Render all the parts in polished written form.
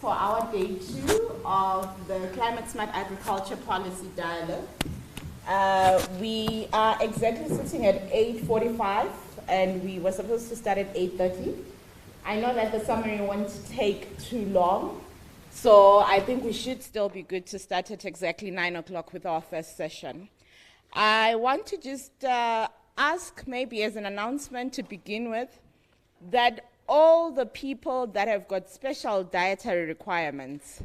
for our day 2 of the Climate Smart Agriculture Policy Dialogue. We are exactly sitting at 8:45 and we were supposed to start at 8:30. I know that the summary won't take too long, so I think we should still be good to start at exactly 9 o'clock with our first session. I want to just ask, maybe as an announcement to begin with, that all the people that have got special dietary requirements,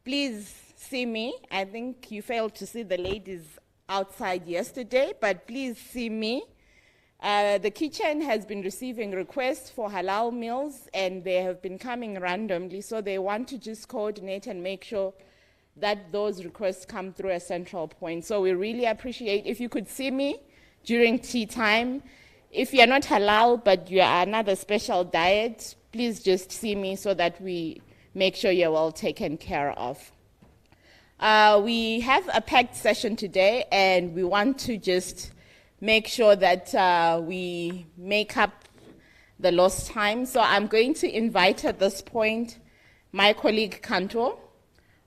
please see me. I think you failed to see the ladies outside yesterday, but please see me. The kitchen has been receiving requests for halal meals, and they have been coming randomly, so they want to just coordinate and make sure that those requests come through a central point. So we really appreciate if you could see me during tea time. If you're not halal, but you are another special diet, please just see me so that we make sure you're well taken care of. We have a packed session today, and we want to just make sure that we make up the lost time. So I'm going to invite at this point my colleague Kanto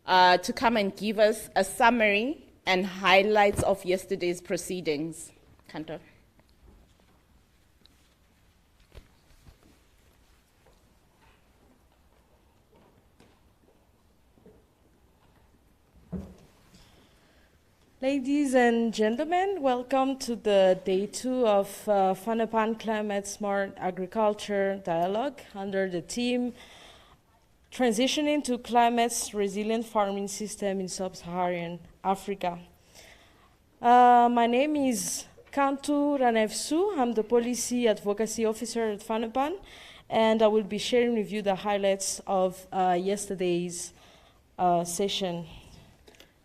to come and give us a summary and highlights of yesterday's proceedings. Kanto. Ladies and gentlemen, welcome to the day 2 of FANAPAN Climate Smart Agriculture Dialogue under the theme Transitioning to Climate Resilient Farming System in Sub-Saharan Africa. My name is Kantu Ranevsu. I'm the Policy Advocacy Officer at FANAPAN, and I will be sharing with you the highlights of yesterday's session.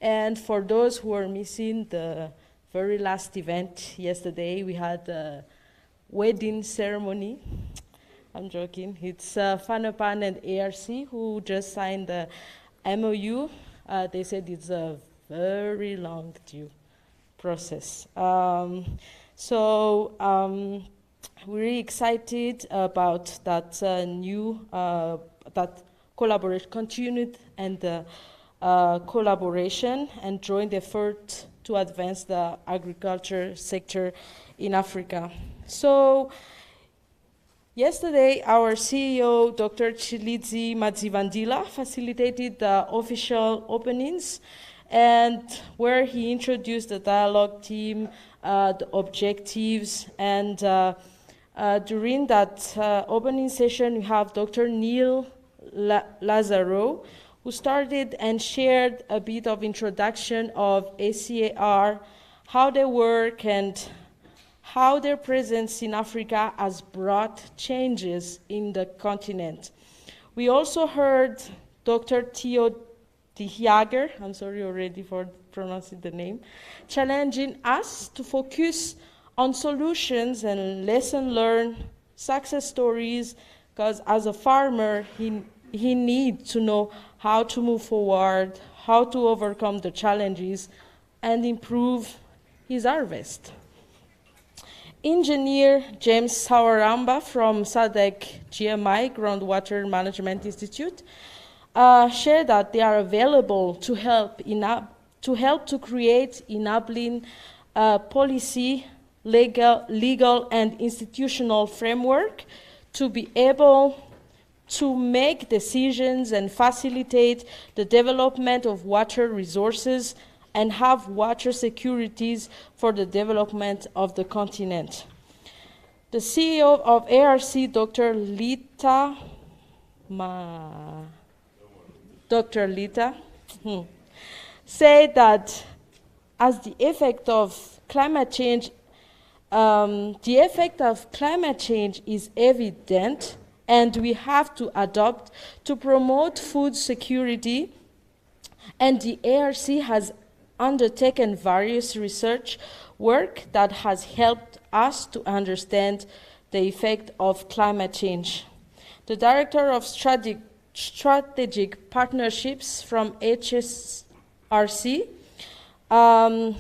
And for those who are missing the very last event yesterday, we had a wedding ceremony. I'm joking. It's FANAPAN and ARC who just signed the MOU. They said it's a very long due process. We're really excited about that that collaboration continued and collaboration and joint effort to advance the agriculture sector in Africa. So yesterday, our CEO, Dr. Chilidzi Madzivandila, facilitated the official openings, and where he introduced the dialogue team, the objectives, and during that opening session, we have Dr. Neil Lazaro, who started and shared a bit of introduction of ACAR, how they work, and how their presence in Africa has brought changes in the continent. We also heard Dr. Theo Dihiager, I'm sorry already for pronouncing the name, challenging us to focus on solutions and lesson learned, success stories, because as a farmer, he needs to know how to move forward, how to overcome the challenges, and improve his harvest. Engineer James Sawaramba from SADC GMI, Groundwater Management Institute, shared that they are available to help to create enabling policy, legal and institutional framework to be able to make decisions and facilitate the development of water resources and have water securities for the development of the continent. The CEO of ARC, Dr. Lita, said that as the effect of climate change is evident, and we have to adopt to promote food security, and the ARC has undertaken various research work that has helped us to understand the effect of climate change. The Director of Strategic Partnerships from HSRC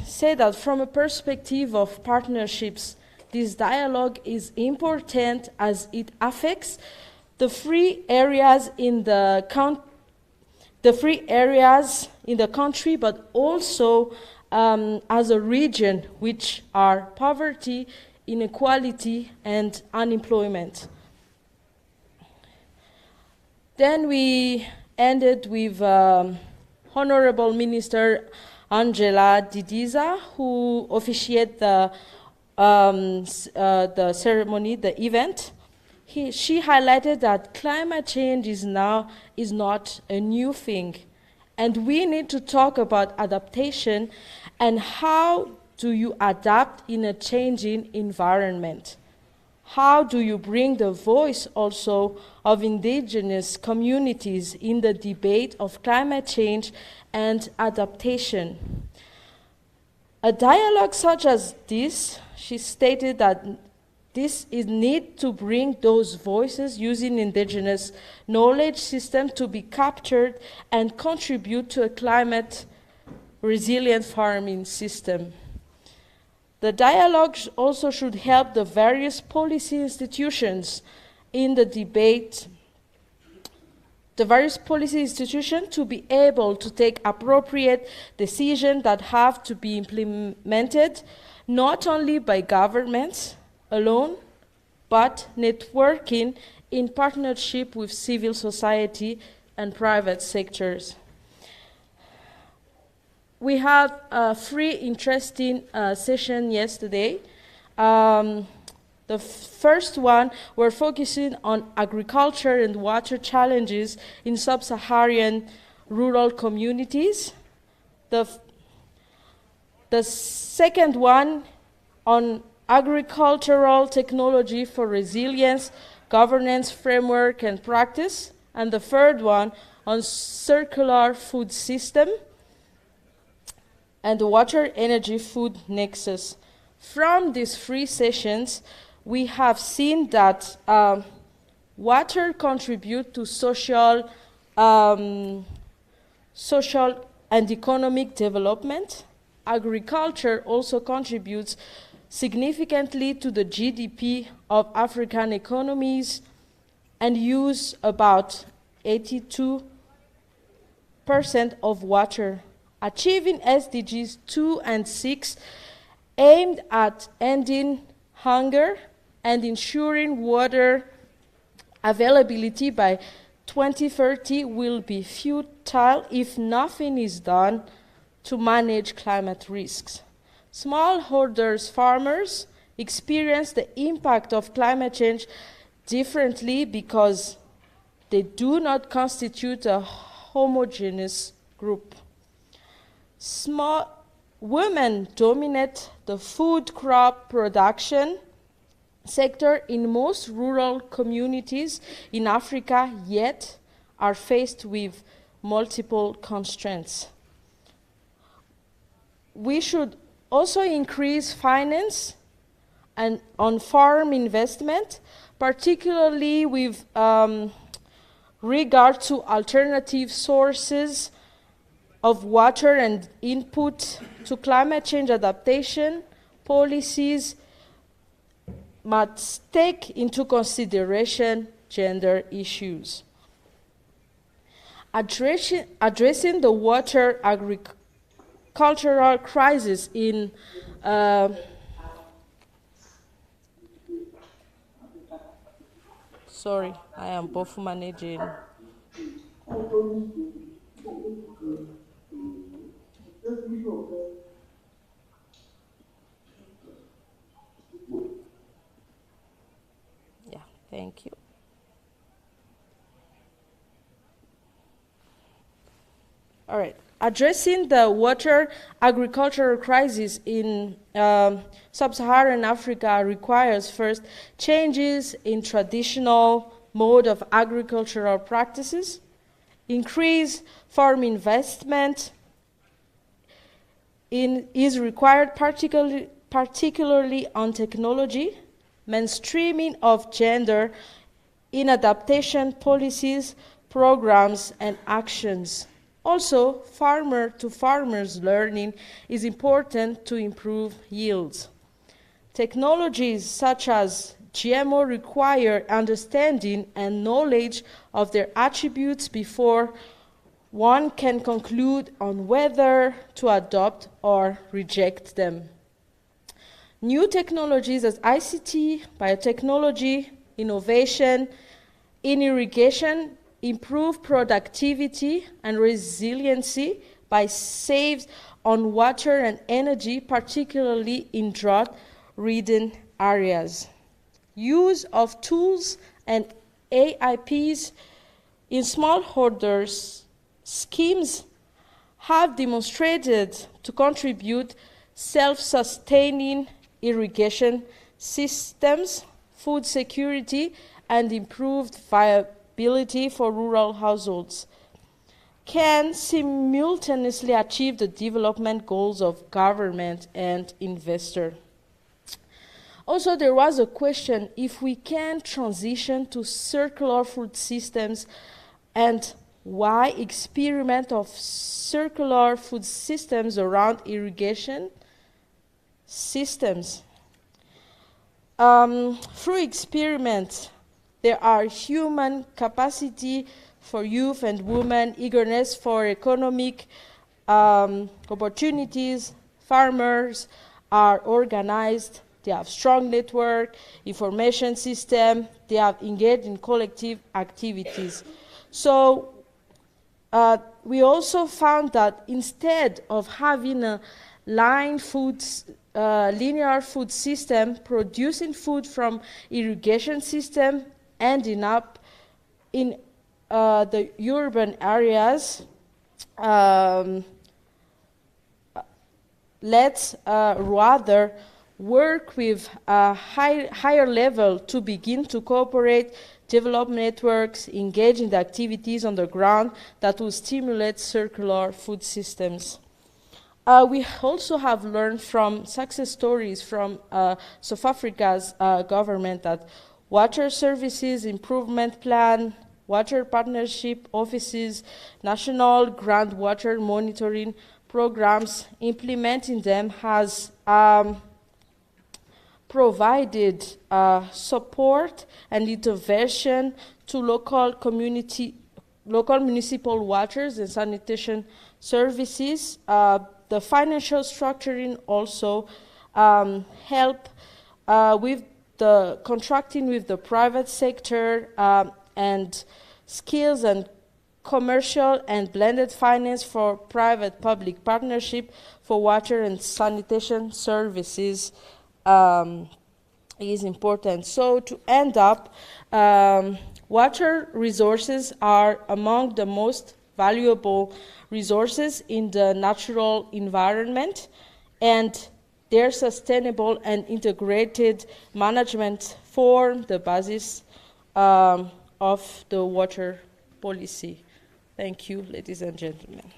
said that from a perspective of partnerships, this dialogue is important as it affects the 3 areas in the the free areas in the country, but also as a region, which are poverty, inequality, and unemployment. Then we ended with Honorable Minister Angela Didiza, who officiated the ceremony, the event. She highlighted that climate change is not a new thing, and we need to talk about adaptation and how do you adapt in a changing environment. How do you bring the voice also of indigenous communities in the debate of climate change and adaptation? A dialogue such as this, she stated that this is need to bring those voices using indigenous knowledge system to be captured and contribute to a climate resilient farming system. The dialogue also should help the various policy institutions in the debate, the various policy institutions to be able to take appropriate decisions that have to be implemented not only by governments alone, but networking in partnership with civil society and private sectors. We had a free, interesting session yesterday. The first one, we're focusing on agriculture and water challenges in sub-Saharan rural communities. The second one on agricultural technology for resilience, governance framework and practice. And the third one on circular food system and the water energy food nexus. From these three sessions, we have seen that water contributes to social and economic development. Agriculture also contributes significantly to the GDP of African economies and use about 82% of water. Achieving SDGs 2 and 6 aimed at ending hunger and ensuring water availability by 2030 will be futile if nothing is done to manage climate risks. Smallholders farmers experience the impact of climate change differently because they do not constitute a homogeneous group. Women dominate the food crop production sector in most rural communities in Africa, yet are faced with multiple constraints. We should also increase finance and on farm investment, particularly with regard to alternative sources of water and input to climate change adaptation. Policies must take into consideration gender issues. Addressing the water agricultural crisis in sorry, I am both managing. Yeah, thank you. All right. Addressing the water agricultural crisis in Sub-Saharan Africa requires first changes in traditional mode of agricultural practices, increase farm investment is required, particularly on technology, mainstreaming of gender in adaptation policies, programs, and actions. Also, farmer-to-farmers learning is important to improve yields. Technologies such as GMO require understanding and knowledge of their attributes before one can conclude on whether to adopt or reject them. New technologies as ICT, biotechnology, innovation in irrigation improve productivity and resiliency by saves on water and energy, particularly in drought-ridden areas. Use of tools and AIPs in smallholders schemes have demonstrated to contribute self-sustaining irrigation systems, food security, and improved viability for rural households, can simultaneously achieve the development goals of government and investor. Also, there was a question if we can transition to circular food systems and why experiment of circular food systems around irrigation systems. Through experiments, there are human capacity for youth and women, eagerness for economic opportunities. Farmers are organized, they have strong network, information system, they have engaged in collective activities. So we also found that instead of having a linear food system producing food from irrigation system ending up in the urban areas, let's rather work with a higher level to begin to cooperate, develop networks, engage in the activities on the ground that will stimulate circular food systems. We also have learned from success stories from South Africa's government that water services improvement plan, water partnership offices, national groundwater monitoring programs, implementing them has provided support and intervention to local municipal waters and sanitation services. The financial structuring also help with the contracting with the private sector and skills and commercial and blended finance for private-public partnership for water and sanitation services is important. So to end up, water resources are among the most valuable resources in the natural environment, and their sustainable and integrated management form the basis of the water policy. Thank you, ladies and gentlemen.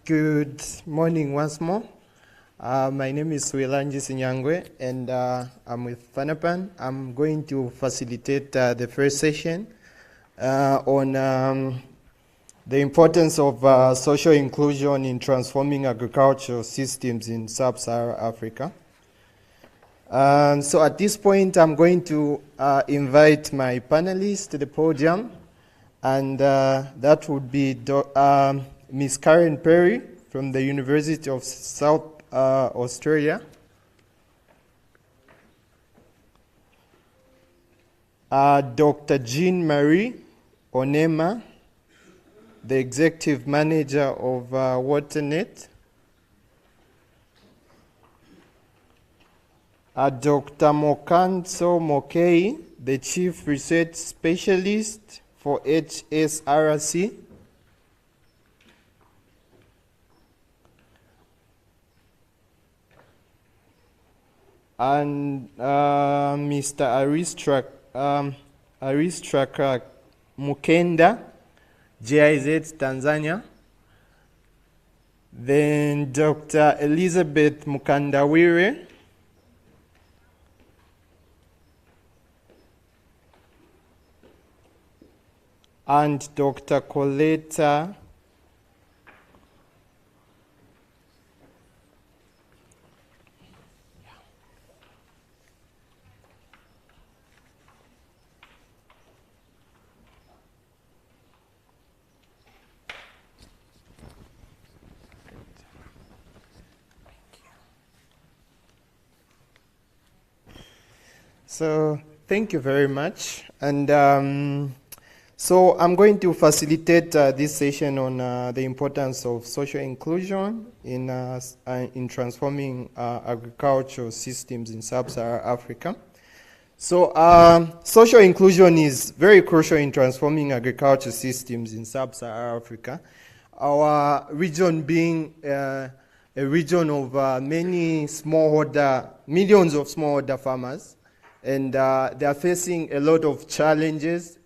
Good morning once more. My name is Suelanji Sinyangwe, and I'm with FANAPAN. I'm going to facilitate the first session on the importance of social inclusion in transforming agricultural systems in Sub-Saharan Africa. So at this point, I'm going to invite my panelists to the podium, and that would be Ms. Karen Perry from the University of South Australia. Dr. Jean-Marie Onema, the Executive Manager of WaterNet. Dr. Mokanso Mokei, the Chief Research Specialist for HSRC. And Mr. Aristrakra Mukenda, GIZ Tanzania. Then Dr. Elizabeth Mukandawire, and Dr. Coletta So thank you very much. And so I'm going to facilitate this session on the importance of social inclusion in transforming agricultural systems in Sub-Saharan Africa. So social inclusion is very crucial in transforming agricultural systems in Sub-Saharan Africa. Our region being a region of many millions of smallholder farmers, and they are facing a lot of challenges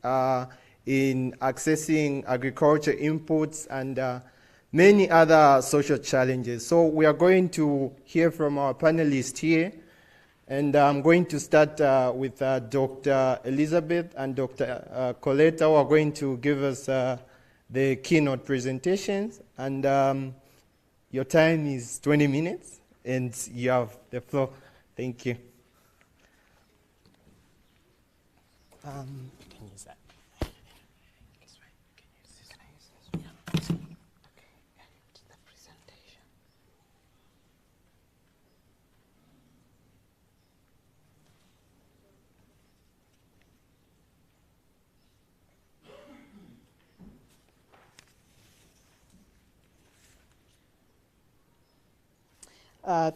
in accessing agriculture inputs and many other social challenges. So we are going to hear from our panelists here, and I'm going to start with Dr. Elizabeth and Dr. Coletta, who are going to give us the keynote presentations. And your time is 20 minutes, and you have the floor. Thank you. Can you use that?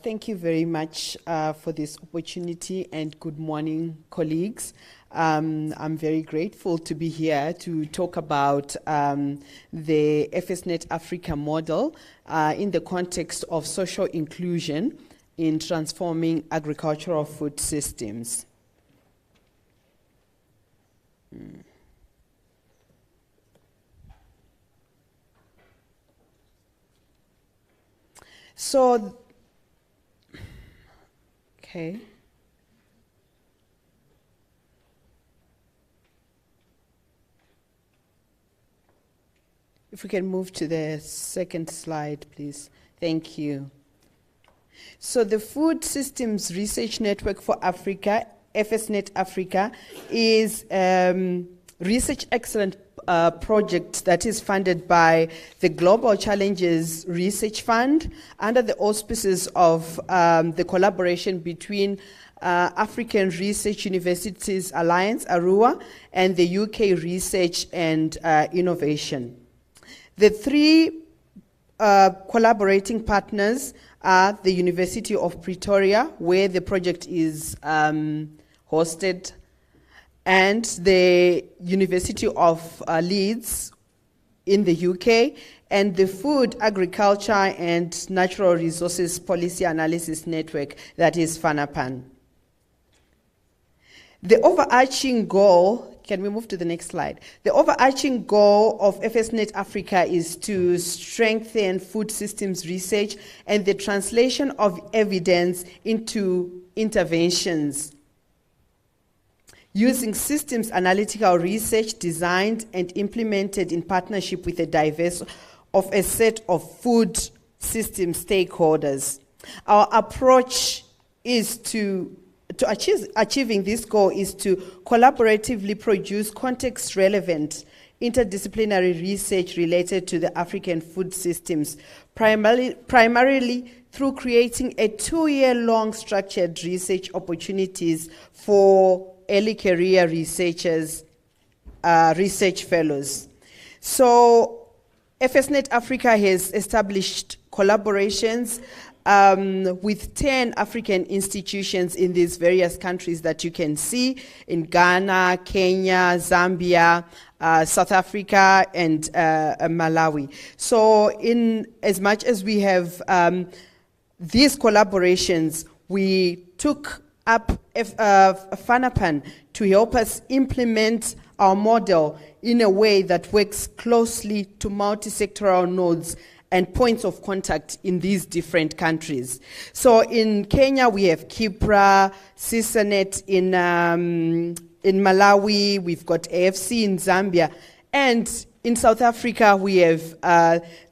Thank you very much for this opportunity, and good morning, colleagues. I'm very grateful to be here to talk about the FSNet Africa model in the context of social inclusion in transforming agricultural food systems. So, okay. If we can move to the second slide, please. Thank you. So the Food Systems Research Network for Africa, FSNet Africa, is research excellence project that is funded by the Global Challenges Research Fund under the auspices of the collaboration between African Research Universities Alliance, ARUA, and the UK Research and Innovation. The three collaborating partners are the University of Pretoria, where the project is hosted, and the University of Leeds in the UK, and the Food, Agriculture and Natural Resources Policy Analysis Network, that is FANAPAN. The overarching goal, can we move to the next slide? The overarching goal of FSNet Africa is to strengthen food systems research and the translation of evidence into interventions, using systems analytical research designed and implemented in partnership with a set of food system stakeholders. Our approach is to achieving this goal is to collaboratively produce context-relevant interdisciplinary research related to the African food systems, primarily through creating a 2-year-long structured research opportunities for early career researchers, research fellows. So FSNet Africa has established collaborations with 10 African institutions in these various countries that you can see in Ghana, Kenya, Zambia, South Africa, and Malawi. So in as much as we have these collaborations, we took up FANAPAN to help us implement our model in a way that works closely to multi-sectoral nodes and points of contact in these different countries. So in Kenya, we have Kipra, CISANET in Malawi, we've got AFC in Zambia, and in South Africa, we have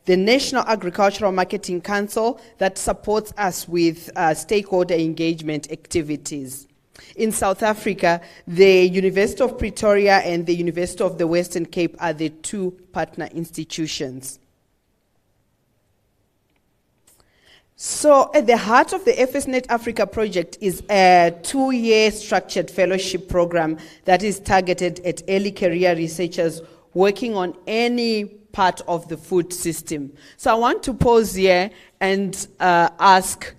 the National Agricultural Marketing Council that supports us with stakeholder engagement activities. In South Africa, the University of Pretoria and the University of the Western Cape are the two partner institutions. So at the heart of the FSNet Africa project is a 2-year structured fellowship program that is targeted at early career researchers working on any part of the food system. So I want to pause here and ask,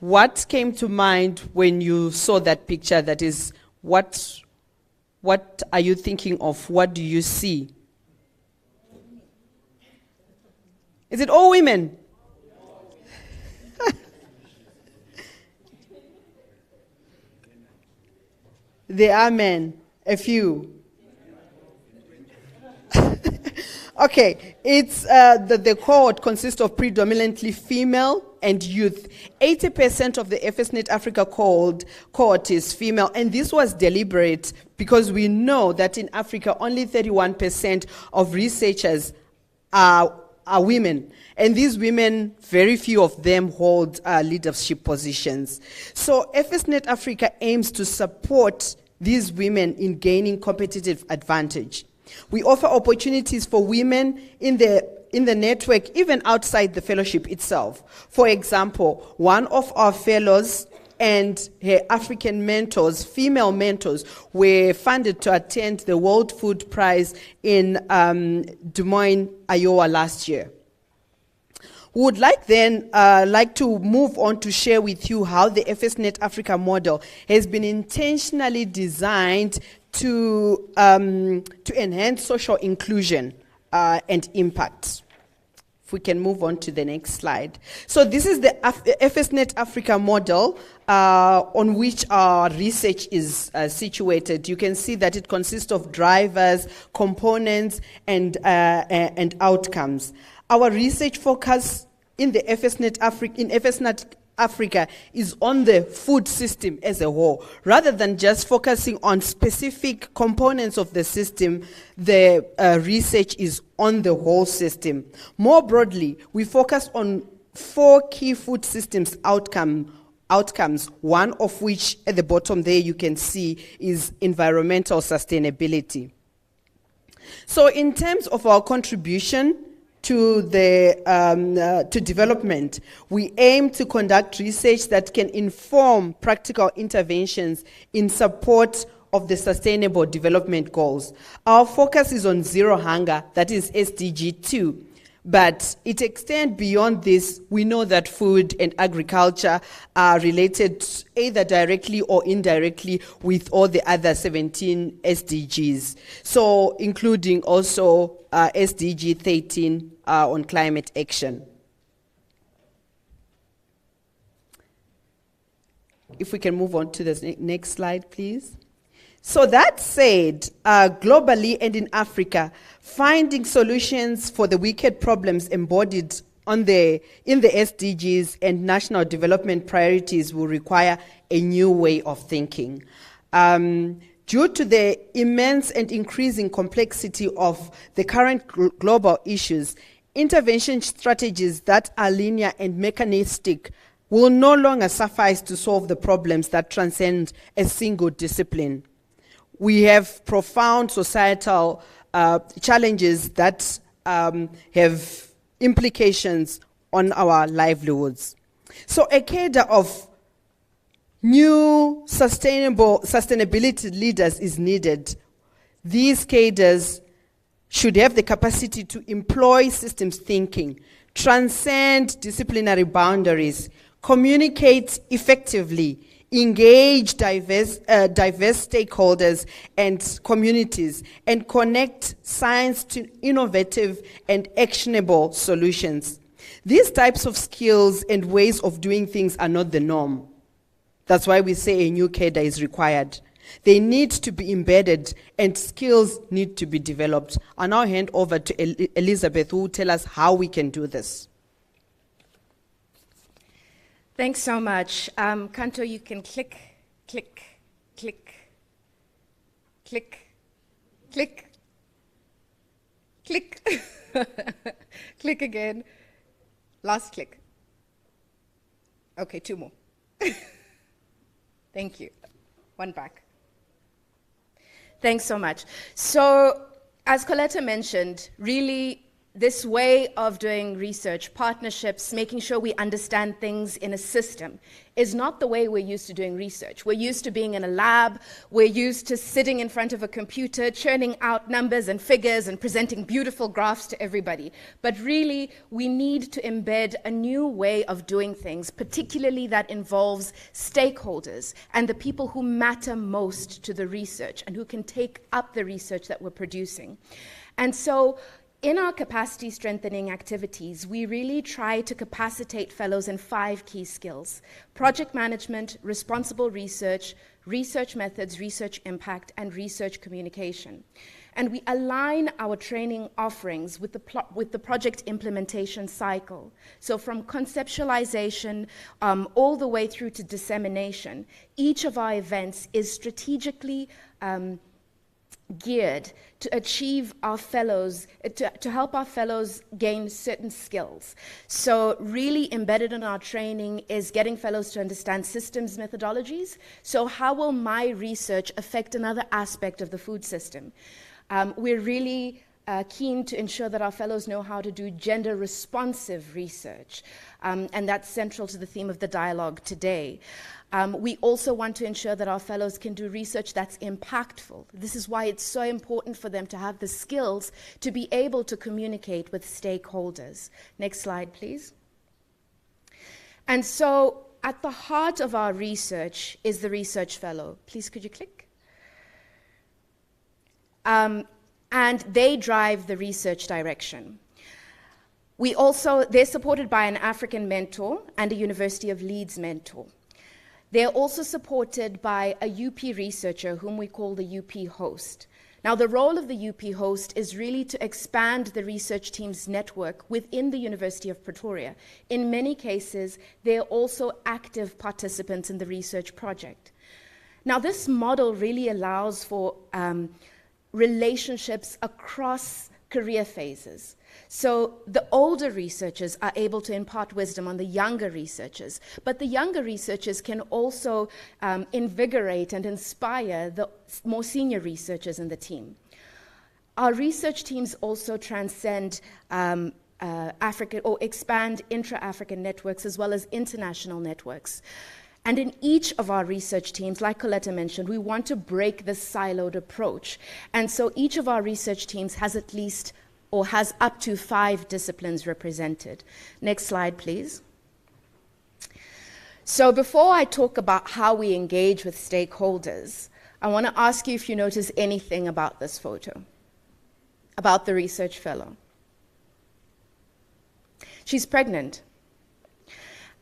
what came to mind when you saw that picture? That is, what are you thinking of? What do you see? Is it all women? There are men, a few. Okay, it's the cohort consists of predominantly female and youth. 80% of the FSNet Africa cohort is female, and this was deliberate because we know that in Africa only 31% of researchers are women. And these women, very few of them hold leadership positions. So FSNet Africa aims to support these women in gaining competitive advantage. We offer opportunities for women in the network, even outside the fellowship itself. For example, one of our fellows and her African mentors, female mentors, were funded to attend the World Food Prize in Des Moines, Iowa last year. We would like to move on to share with you how the FSNet Africa model has been intentionally designed to enhance social inclusion and impact. If we can move on to the next slide. So this is the FSNet Africa model on which our research is situated. You can see that it consists of drivers, components, and outcomes. Our research focus in the FSNet Africa is on the food system as a whole. Rather than just focusing on specific components of the system, the research is on the whole system. More broadly, we focus on 4 key food systems outcomes, one of which at the bottom there you can see is environmental sustainability. So in terms of our contribution to development, we aim to conduct research that can inform practical interventions in support of the Sustainable Development Goals. Our focus is on zero hunger, that is SDG 2. But it extends beyond this. We know that food and agriculture are related either directly or indirectly with all the other 17 SDGs. So including also SDG 13 on climate action. If we can move on to the next slide, please. So that said, globally and in Africa, finding solutions for the wicked problems embodied in the SDGs and national development priorities will require a new way of thinking. Due to the immense and increasing complexity of the current global issues, intervention strategies that are linear and mechanistic will no longer suffice to solve the problems that transcend a single discipline. We have profound societal challenges that have implications on our livelihoods. So a cadre of new sustainability leaders is needed. These cadres should have the capacity to employ systems thinking, transcend disciplinary boundaries, communicate effectively, engage diverse stakeholders and communities, and connect science to innovative and actionable solutions. These types of skills and ways of doing things are not the norm. That's why we say a new cadre is required. They need to be embedded and skills need to be developed. I'll now hand over to Elizabeth, who will tell us how we can do this. Thanks so much. Kanto, you can click, click, click, click, click, click, click again. Last click. Okay, 2 more. Thank you. 1 back. Thanks so much. So, as Coletta mentioned, really this way of doing research, partnerships, making sure we understand things in a system, is not the way we're used to doing research. We're used to being in a lab, we're used to sitting in front of a computer, churning out numbers and figures and presenting beautiful graphs to everybody. But really, we need to embed a new way of doing things, particularly that involves stakeholders and the people who matter most to the research and who can take up the research that we're producing. And so, in our capacity strengthening activities, we really try to capacitate fellows in 5 key skills: project management, responsible research, research methods, research impact, and research communication. And we align our training offerings with the project implementation cycle. So from conceptualization all the way through to dissemination, each of our events is strategically geared to achieve our fellows, to help our fellows gain certain skills. So really embedded in our training is getting fellows to understand systems methodologies. So how will my research affect another aspect of the food system? We're really keen to ensure that our fellows know how to do gender responsive research, and that's central to the theme of the dialogue today. We also want to ensure that our fellows can do research that's impactful. This is why it's so important for them to have the skills to be able to communicate with stakeholders. Next slide, please. And so at the heart of our research is the research fellow. Please, could you click? And they drive the research direction. They're supported by an African mentor and a University of Leeds mentor. They're also supported by a UP researcher whom we call the UP host. Now, the role of the UP host is really to expand the research team's network within the University of Pretoria. In many cases, they're also active participants in the research project. Now, this model really allows for relationships across career phases. So the older researchers are able to impart wisdom on the younger researchers, but the younger researchers can also invigorate and inspire the more senior researchers in the team. Our research teams also transcend African or expand intra-African networks as well as international networks. And in each of our research teams, like Coletta mentioned, we want to break this siloed approach. And so each of our research teams has at least or has up to 5 disciplines represented. Next slide, please. So before I talk about how we engage with stakeholders, I want to ask you if you notice anything about this photo, about the research fellow. She's pregnant.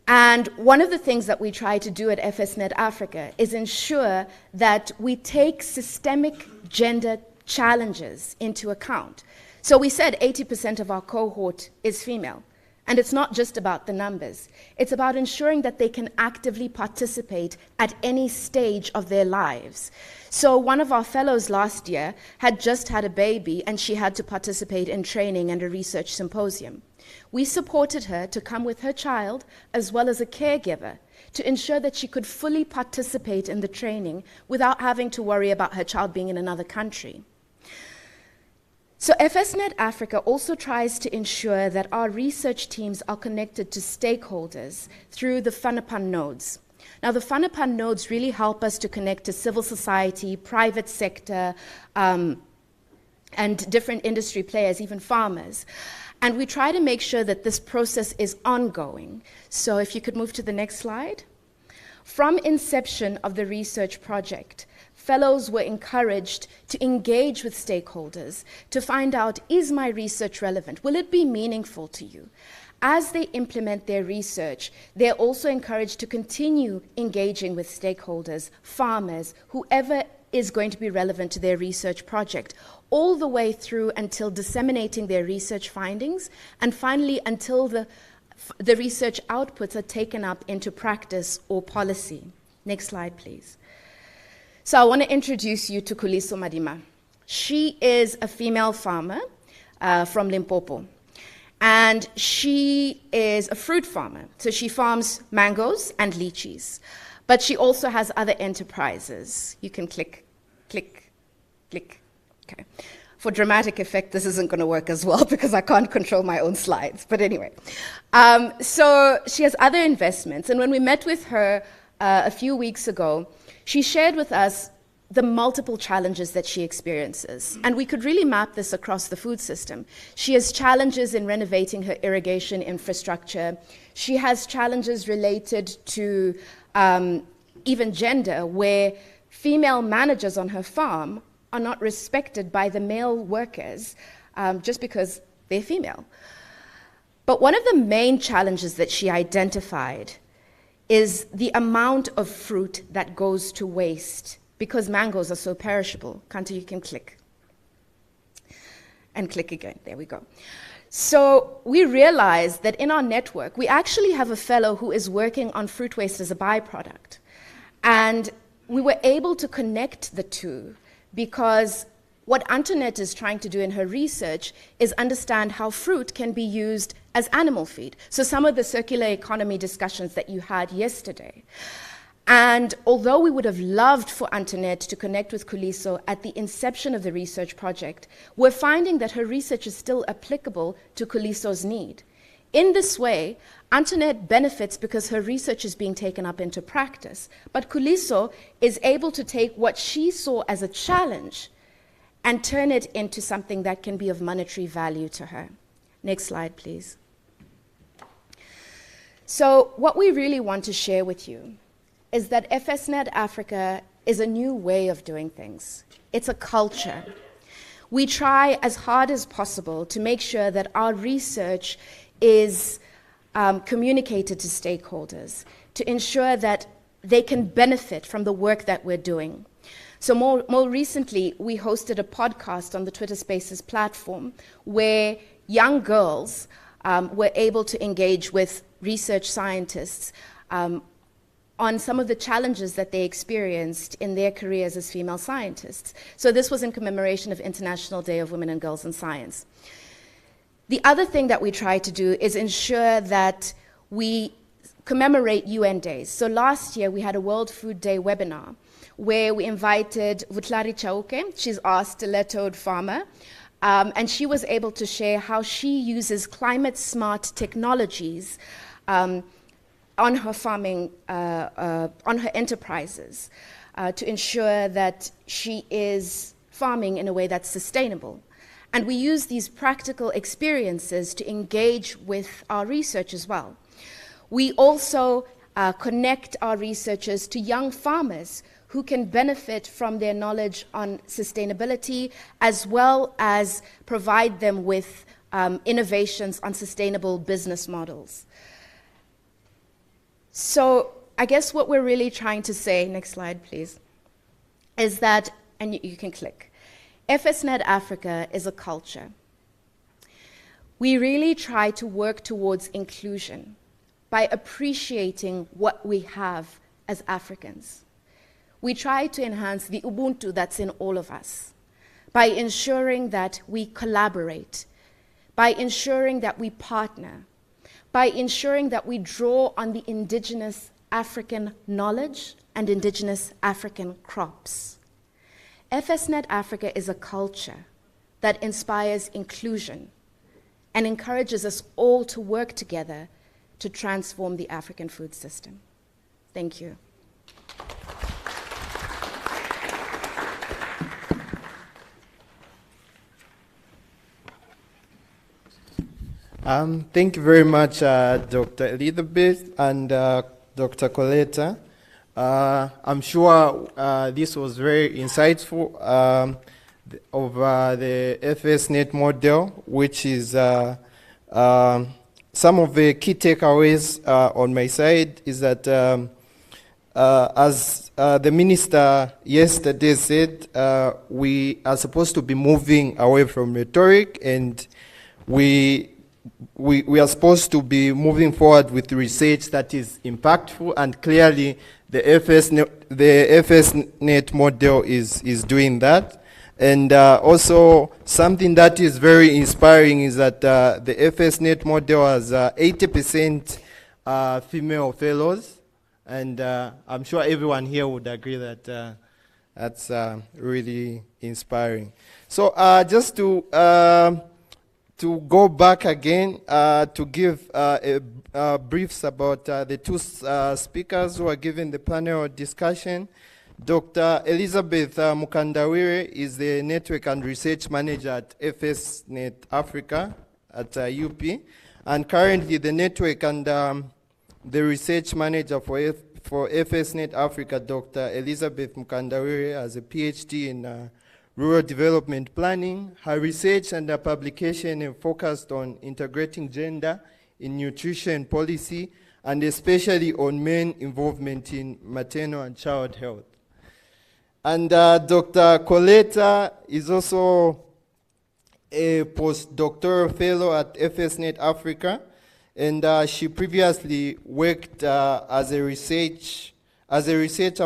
And one of the things that we try to do at FSNet Africa is ensure that we take systemic gender challenges into account. So we said 80% of our cohort is female. And it's not just about the numbers. It's about ensuring that they can actively participate at any stage of their lives. So one of our fellows last year had just had a baby, and she had to participate in training and a research symposium. We supported her to come with her child, as well as a caregiver, to ensure that she could fully participate in the training without having to worry about her child being in another country. So FSNet Africa also tries to ensure that our research teams are connected to stakeholders through the Fanapan nodes. Now, the Fanapan nodes really help us to connect to civil society, private sector, and different industry players, even farmers. And we try to make sure that this process is ongoing. So if you could move to the next slide. From inception of the research project, fellows were encouraged to engage with stakeholders to find out, is my research relevant? Will it be meaningful to you? As they implement their research, they're also encouraged to continue engaging with stakeholders, farmers, whoever is going to be relevant to their research project, all the way through until disseminating their research findings, and finally until the research outputs are taken up into practice or policy. Next slide, please. So I want to introduce you to Khuliso Madima. She is a female farmer from Limpopo. And she is a fruit farmer. So she farms mangoes and lychees. But she also has other enterprises. You can click, click, click. Okay. For dramatic effect, this isn't going to work as well because I can't control my own slides. But anyway, so she has other investments. And when we met with her a few weeks ago, she shared with us the multiple challenges that she experiences. And we could really map this across the food system. She has challenges in renovating her irrigation infrastructure. She has challenges related to even gender, where female managers on her farm are not respected by the male workers just because they're female. But one of the main challenges that she identified is the amount of fruit that goes to waste because mangoes are so perishable. Kanta, you can click. And click again. There we go. So we realized that in our network, we actually have a fellow who is working on fruit waste as a byproduct. And we were able to connect the two because what Antoinette is trying to do in her research is understand how fruit can be used as animal feed. So some of the circular economy discussions that you had yesterday. And although we would have loved for Antoinette to connect with Kuliso at the inception of the research project, we're finding that her research is still applicable to Kuliso's need. In this way, Antoinette benefits because her research is being taken up into practice, but Kuliso is able to take what she saw as a challenge and turn it into something that can be of monetary value to her. Next slide, please. So what we really want to share with you is that FSNet Africa is a new way of doing things. It's a culture. We try as hard as possible to make sure that our research is communicated to stakeholders, to ensure that they can benefit from the work that we're doing. So more recently, we hosted a podcast on the Twitter Spaces platform where young girls were able to engage with research scientists on some of the challenges that they experienced in their careers as female scientists. So this was in commemoration of International Day of Women and Girls in Science. The other thing that we try to do is ensure that we commemorate UN days. So last year we had a World Food Day webinar where we invited Vutlari Chauke. She's our stilettoed farmer. And she was able to share how she uses climate-smart technologies on her farming, on her enterprises, to ensure that she is farming in a way that's sustainable. And we use these practical experiences to engage with our research as well. We also connect our researchers to young farmers who can benefit from their knowledge on sustainability, as well as provide them with innovations on sustainable business models. So I guess what we're really trying to say, next slide please, is that, and you can click, FSNet Africa is a culture. We really try to work towards inclusion by appreciating what we have as Africans. We try to enhance the Ubuntu that's in all of us by ensuring that we collaborate, by ensuring that we partner, by ensuring that we draw on the indigenous African knowledge and indigenous African crops. FSNet Africa is a culture that inspires inclusion and encourages us all to work together to transform the African food system. Thank you. Thank you very much, Dr. Elizabeth and Dr. Coletta. I'm sure this was very insightful of the FSNet model, which is some of the key takeaways on my side is that as the minister yesterday said, we are supposed to be moving away from rhetoric, and we are supposed to be moving forward with research that is impactful, and clearly the FSNet model is doing that. And also something that is very inspiring is that the FSNet model has 80% female fellows, and I'm sure everyone here would agree that That's really inspiring. So just to go back again to give briefs about the two speakers who are giving the panel discussion. Dr. Elizabeth Mukandawire is the Network and Research Manager at FSNet Africa at UP, and currently the Network and the Research Manager for FSNet Africa, Dr. Elizabeth Mukandawire, has a PhD in rural development planning. Her research and her publication are focused on integrating gender in nutrition policy, and especially on men involvement in maternal and child health. And Dr. Coletta is also a postdoctoral fellow at FSNet Africa, and she previously worked as a researcher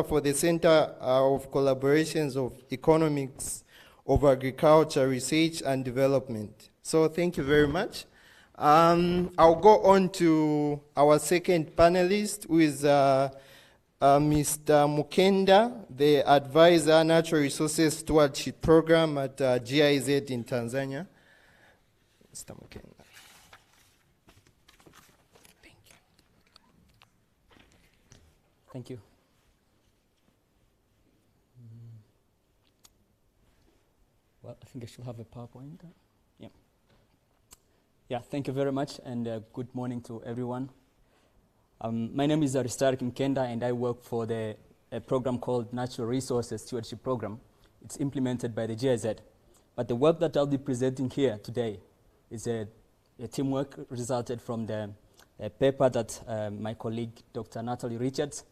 for the Center of Collaborations of Economics of Agriculture, Research and Development. So thank you very much. I'll go on to our second panelist, who is Mr. Mukenda, the Advisor Natural Resources Stewardship Program at GIZ in Tanzania. Mr. Mukenda. Thank you. Well, I think I should have a PowerPoint. Yeah. Yeah, thank you very much, and good morning to everyone. My name is Aristark Mkenda, and I work for a program called Natural Resources Stewardship Program. It's implemented by the GIZ. But the work that I'll be presenting here today is a teamwork resulted from the paper that my colleague, Dr. Natalie Richards,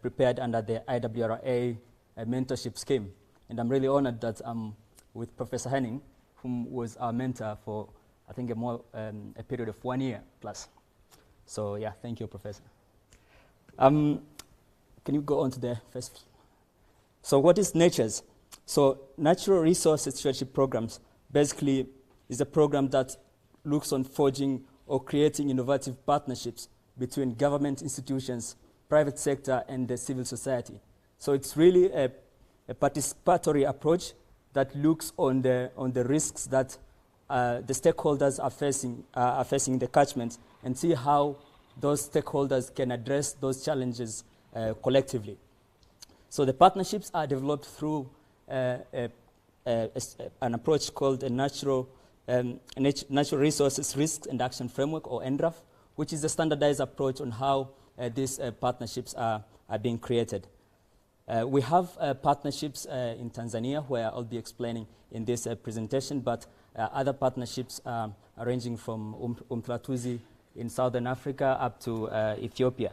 prepared under the IWRA mentorship scheme. And I'm really honored that I'm with Professor Henning, whom was our mentor for, I think, a period of 1 year plus. So yeah, thank you, Professor. Can you go on to the first? So what is NATURES? So Natural Resources Stewardship Programs basically is a program that looks on forging or creating innovative partnerships between government institutions, private sector, and the civil society. So it's really a participatory approach that looks on the risks that the stakeholders are facing in the catchment, and see how those stakeholders can address those challenges collectively. So the partnerships are developed through an approach called a Natural Resources Risk and Action Framework, or NRAF, which is a standardized approach on how these partnerships are being created. We have partnerships in Tanzania, where I'll be explaining in this presentation, but other partnerships ranging from Umhlatuzi in Southern Africa up to Ethiopia.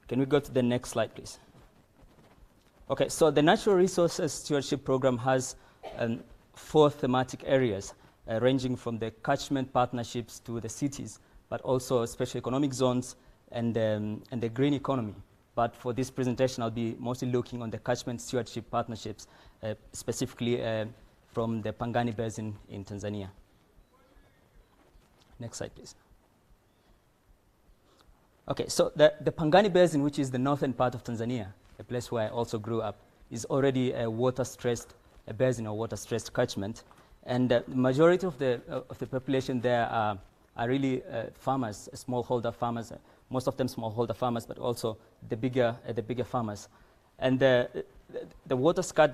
Can we go to the next slide, please? Okay, so the Natural Resources Stewardship Program has 4 thematic areas, ranging from the catchment partnerships to the cities, but also special economic zones and the green economy. But for this presentation, I'll be mostly looking on the catchment stewardship partnerships, specifically from the Pangani Basin in Tanzania. Next slide, please. Okay, so the Pangani Basin, which is the northern part of Tanzania, a place where I also grew up, is already a water-stressed basin or water-stressed catchment. And the majority of the population there are really farmers, smallholder farmers, most of them smallholder farmers, but also the bigger farmers. And the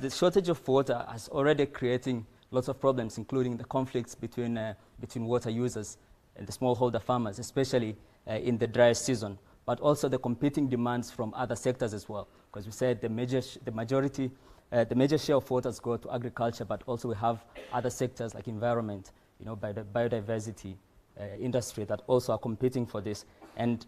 shortage of water is already creating lots of problems, including the conflicts between water users and the smallholder farmers, especially in the dry season, but also the competing demands from other sectors as well. Because we said the major share of waters go to agriculture, but also we have other sectors like environment, by the biodiversity industry that also are competing for this. And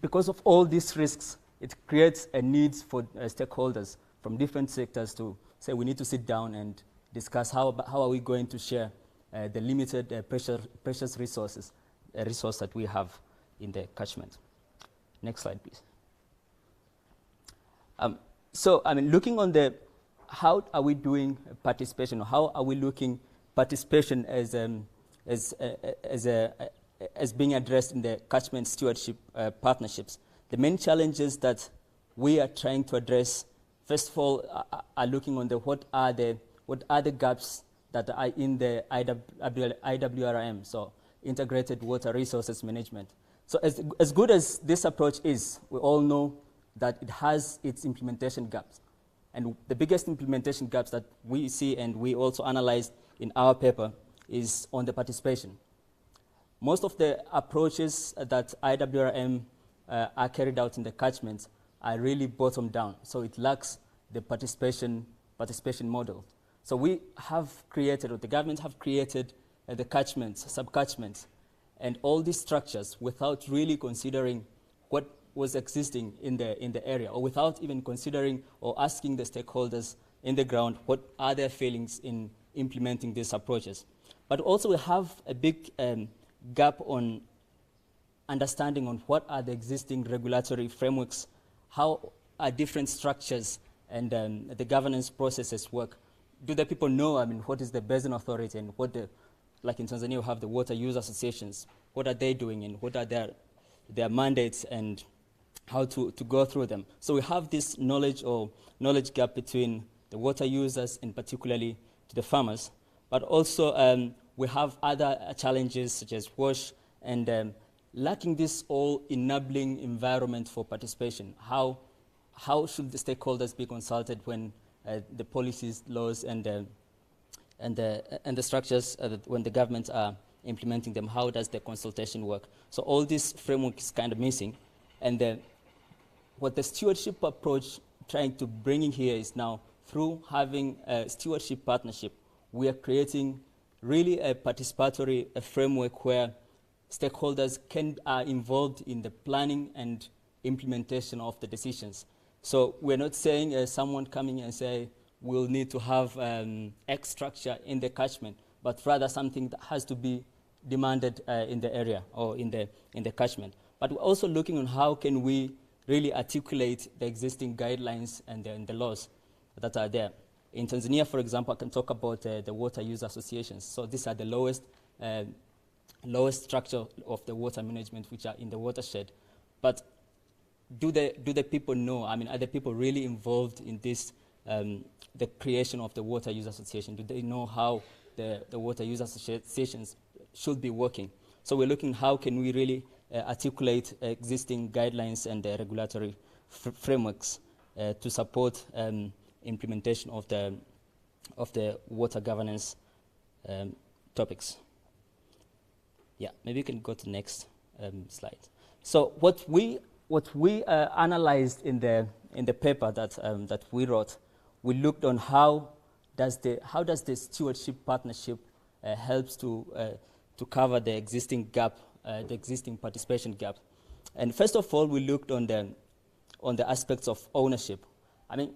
because of all these risks, it creates a need for stakeholders from different sectors to say we need to sit down and discuss how are we going to share the limited precious resource that we have in the catchment. Next slide, please. So, looking on how are we doing participation, or how are we looking participation as being addressed in the catchment stewardship partnerships? The main challenges that we are trying to address first of all, are looking on what are the gaps that are in the IWRM, so Integrated Water Resources Management. So as good as this approach is, we all know that it has its implementation gaps. And the biggest implementation gaps that we see and we also analyzed in our paper is on the participation. Most of the approaches that IWRM are carried out in the catchments are really bottom down, so it lacks the participation model. So we have created, or the government have created the catchments, sub-catchments, and all these structures without really considering what was existing in the area, or without even considering or asking the stakeholders in the ground what are their feelings in implementing these approaches. But also we have a big gap on understanding on what are the existing regulatory frameworks, how are different structures and the governance processes work. Do the people know, what is the basin authority and what like in Tanzania, we have the water use associations. What are they doing and what are their mandates and how to go through them? So we have this knowledge gap between the water users and particularly to the farmers. But also we have other challenges such as wash and lacking this all enabling environment for participation. How should the stakeholders be consulted when the policies, laws, and the structures when the governments are implementing them? How does the consultation work? So all this framework is kind of missing, and what the stewardship approach trying to bring in here is now through having a stewardship partnership, we are creating really a participatory framework where stakeholders are involved in the planning and implementation of the decisions. So we're not saying someone coming and say we'll need to have X structure in the catchment, but rather something that has to be demanded in the area or in the catchment. But we're also looking on how can we really articulate the existing guidelines and the laws that are there. In Tanzania, for example, I can talk about the water use associations. So these are the lowest structure of the water management which are in the watershed. But do the people know, are the people really involved in this, the creation of the water use association? Do they know how the water use associations should be working? So we're looking how can we really articulate existing guidelines and regulatory frameworks to support implementation of the water governance topics. Yeah, maybe you can go to the next slide. So what we analyzed in the paper that we wrote, we looked on how does the stewardship partnership helps to cover the existing gap, the existing participation gap. And first of all, we looked on the aspects of ownership.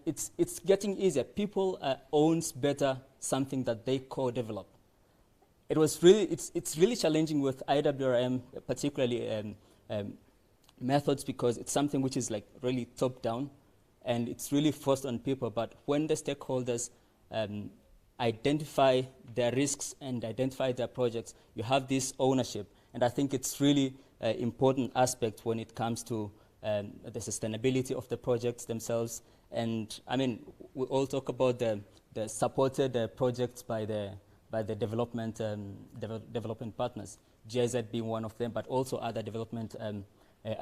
It's getting easier. People owns better something that they co-develop. It's really challenging with IWRM, particularly methods, because it's something which is like really top down and it's really forced on people. But when the stakeholders identify their risks and identify their projects, you have this ownership. And I think it's really important aspect when it comes to the sustainability of the projects themselves. And we all talk about the supported projects by the development partners, GIZ being one of them, but also other development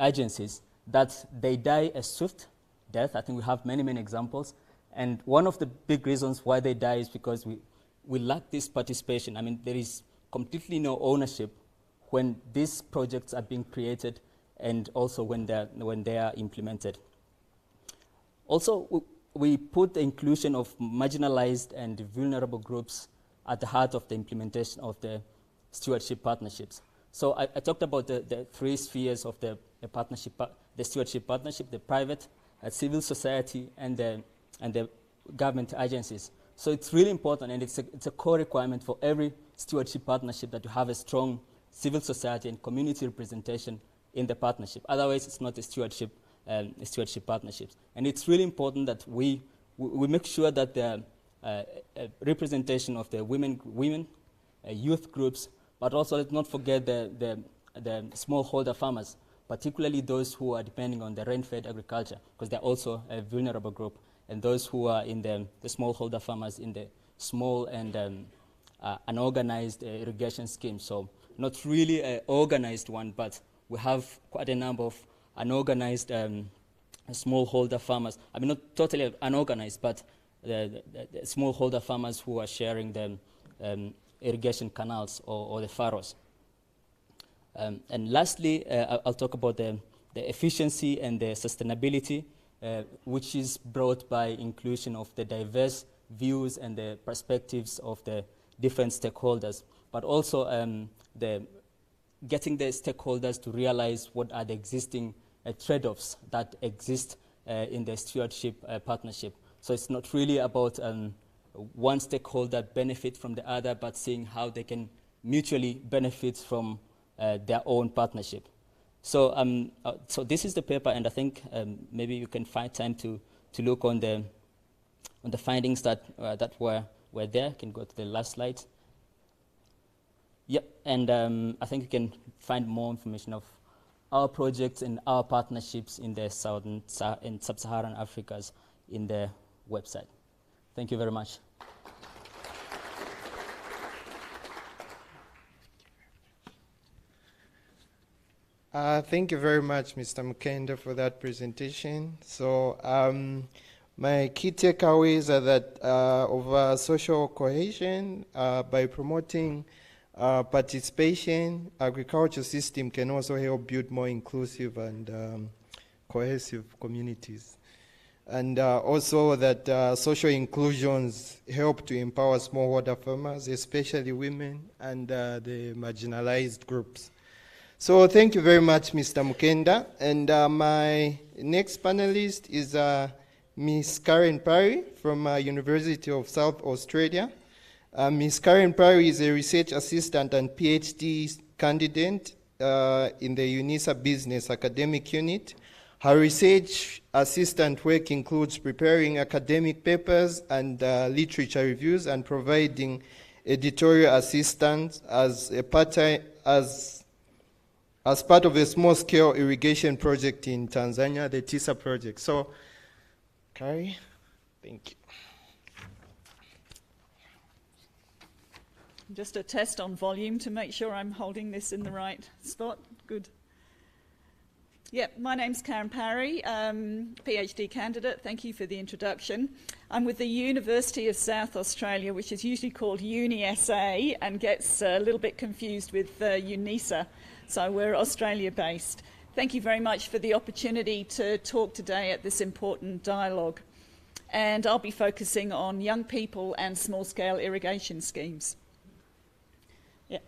agencies, that they die a swift death. I think we have many examples. And one of the big reasons why they die is because we lack this participation. There is completely no ownership when these projects are being created and also when they are implemented. Also, we put the inclusion of marginalized and vulnerable groups at the heart of the implementation of the stewardship partnerships. So I talked about the three spheres of the stewardship partnership: the private, civil society, and the government agencies. So it's really important, and it's a core requirement for every stewardship partnership that you have a strong civil society and community representation in the partnership. Otherwise, it's not a stewardship partnerships. And it's really important that we make sure that the representation of the women, youth groups, but also let's not forget the smallholder farmers, particularly those who are depending on the rain-fed agriculture, because they're also a vulnerable group, and those who are in the smallholder farmers in the small and unorganized irrigation scheme. So not really an organized one, but we have quite a number of unorganized smallholder farmers. I mean, not totally unorganized, but the smallholder farmers who are sharing the irrigation canals or the furrows. And lastly, I'll talk about the efficiency and the sustainability, which is brought by inclusion of the diverse views and the perspectives of the different stakeholders, but also getting the stakeholders to realize what are the existing trade-offs that exist in the stewardship partnership. So it's not really about one stakeholder benefit from the other, but seeing how they can mutually benefit from their own partnership. So, so this is the paper, and I think maybe you can find time to look on the findings that were there. You can go to the last slide. Yep, and I think you can find more information of our projects and our partnerships in the Sub-Saharan Africa in the website. Thank you very much. Thank you very much, Mr. Mukenda, for that presentation. So my key takeaways are that of social cohesion, by promoting participation, agriculture system can also help build more inclusive and cohesive communities. And also that social inclusions help to empower smallholder farmers, especially women and the marginalized groups. So thank you very much, Mr. Mukenda. And my next panelist is Ms. Karen Parry from University of South Australia. Ms. Karen Parry is a research assistant and PhD candidate in the UNISA Business Academic Unit. Her research assistant work includes preparing academic papers and literature reviews and providing editorial assistance as part of a small-scale irrigation project in Tanzania, the TISA project. So, Kari, thank you. Just a test on volume to make sure I'm holding this in the right spot. Good. Yep, my name's Karen Parry, PhD candidate. Thank you for the introduction. I'm with the University of South Australia, which is usually called UniSA and gets a little bit confused with UNISA. So we're Australia-based. Thank you very much for the opportunity to talk today at this important dialogue. And I'll be focusing on young people and small-scale irrigation schemes. Yeah.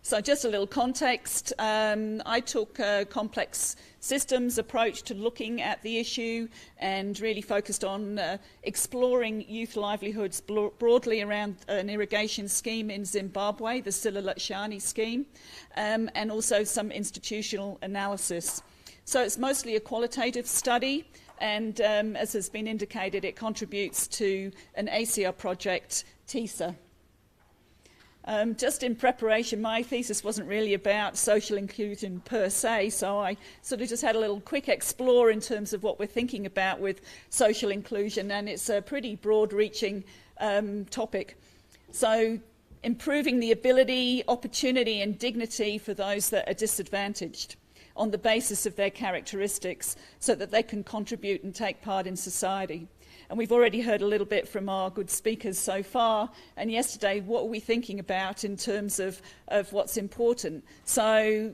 So just a little context. I took a complex systems approach to looking at the issue and really focused on exploring youth livelihoods broadly around an irrigation scheme in Zimbabwe, the Sililashani scheme, and also some institutional analysis. So it's mostly a qualitative study, and as has been indicated, it contributes to an ACR project, TISA. Just in preparation, my thesis wasn't really about social inclusion per se, so I sort of just had a little quick explore in terms of what we're thinking about with social inclusion, and it's a pretty broad-reaching topic. So improving the ability, opportunity and dignity for those that are disadvantaged on the basis of their characteristics so that they can contribute and take part in society. And we've already heard a little bit from our good speakers so far. And yesterday, what are we thinking about in terms of what's important? So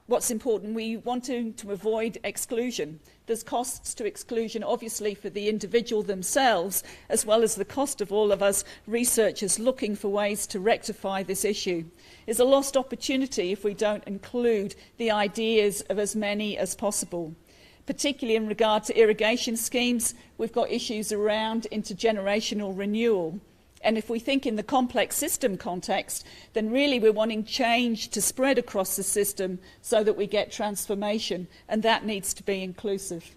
what's important? We want to avoid exclusion. There's costs to exclusion, obviously, for the individual themselves, as well as the cost of all of us researchers looking for ways to rectify this issue. It's a lost opportunity if we don't include the ideas of as many as possible. Particularly in regard to irrigation schemes, we've got issues around intergenerational renewal. And if we think in the complex system context, then really we're wanting change to spread across the system so that we get transformation, and that needs to be inclusive.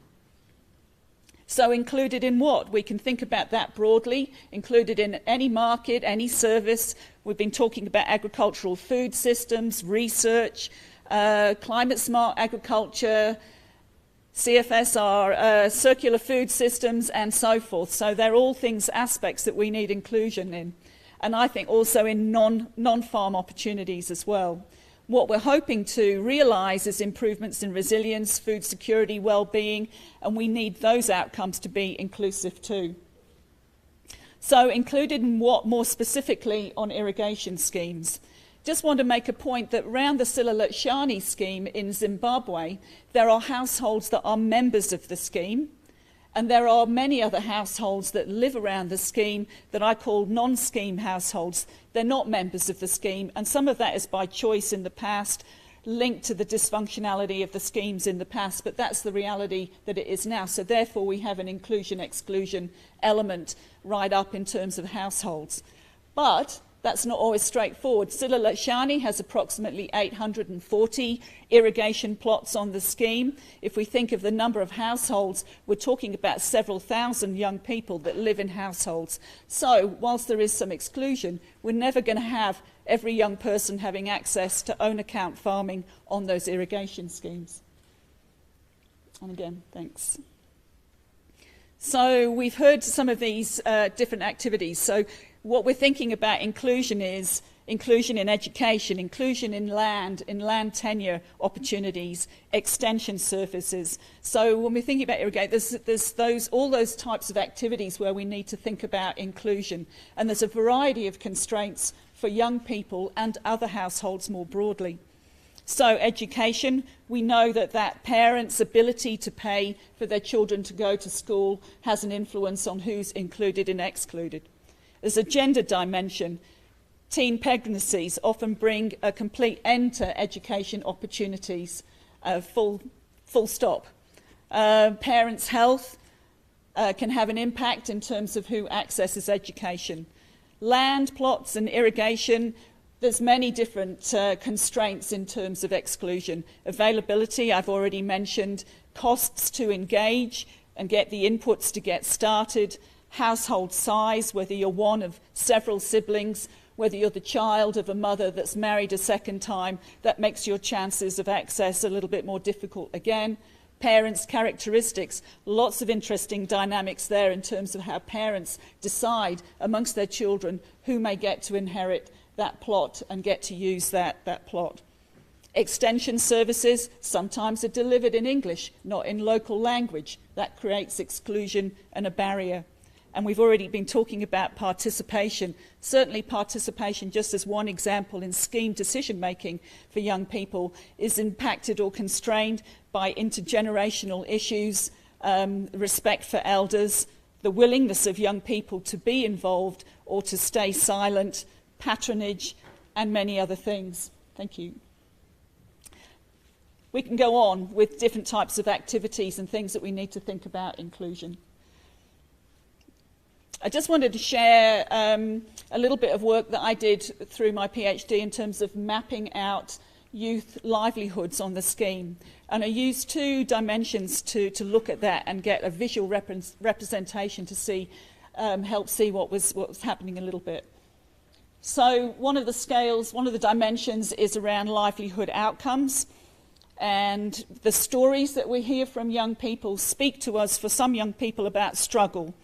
So included in what? We can think about that broadly, included in any market, any service. We've been talking about agricultural food systems, research, climate smart agriculture, CFSR, circular food systems, and so forth. So they're all things, aspects that we need inclusion in. And I think also in non-farm opportunities as well. What we're hoping to realise is improvements in resilience, food security, well-being, and we need those outcomes to be inclusive too. So included in what more specifically on irrigation schemes? Just want to make a point that around the Sila-Lutshani scheme in Zimbabwe, there are households that are members of the scheme, and there are many other households that live around the scheme that I call non-scheme households. They're not members of the scheme, and some of that is by choice in the past, linked to the dysfunctionality of the schemes in the past, but that's the reality that it is now. So therefore we have an inclusion-exclusion element right up in terms of households. But that's not always straightforward. Sila-Lutshani has approximately 840 irrigation plots on the scheme. If we think of the number of households, we're talking about several thousand young people that live in households. So whilst there is some exclusion, we're never going to have every young person having access to own account farming on those irrigation schemes. And again, thanks. So we've heard some of these different activities. So what we're thinking about inclusion is inclusion in education, inclusion in land tenure opportunities, extension services. So when we're thinking about irrigation, there's all those types of activities where we need to think about inclusion. And there's a variety of constraints for young people and other households more broadly. So education, we know that parents' ability to pay for their children to go to school has an influence on who's included and excluded. There's a gender dimension. Teen pregnancies often bring a complete end to education opportunities, full stop. Parents' health can have an impact in terms of who accesses education. Land, plots and irrigation, there's many different constraints in terms of exclusion. Availability, I've already mentioned. Costs to engage and get the inputs to get started. Household size, whether you're one of several siblings, whether you're the child of a mother that's married a second time, that makes your chances of access a little bit more difficult again. Parents' characteristics, lots of interesting dynamics there in terms of how parents decide amongst their children who may get to inherit that plot and get to use that plot. Extension services sometimes are delivered in English, not in local language. That creates exclusion and a barrier. And we've already been talking about participation. Certainly participation, just as one example in scheme decision-making for young people, is impacted or constrained by intergenerational issues, respect for elders, the willingness of young people to be involved or to stay silent, patronage, and many other things. Thank you. We can go on with different types of activities and things that we need to think about inclusion. I just wanted to share a little bit of work that I did through my PhD in terms of mapping out youth livelihoods on the scheme. And I used two dimensions to look at that and get a visual representation to see, help see what was happening a little bit. So one of the scales, one of the dimensions is around livelihood outcomes. And the stories that we hear from young people speak to us, for some young people, about struggle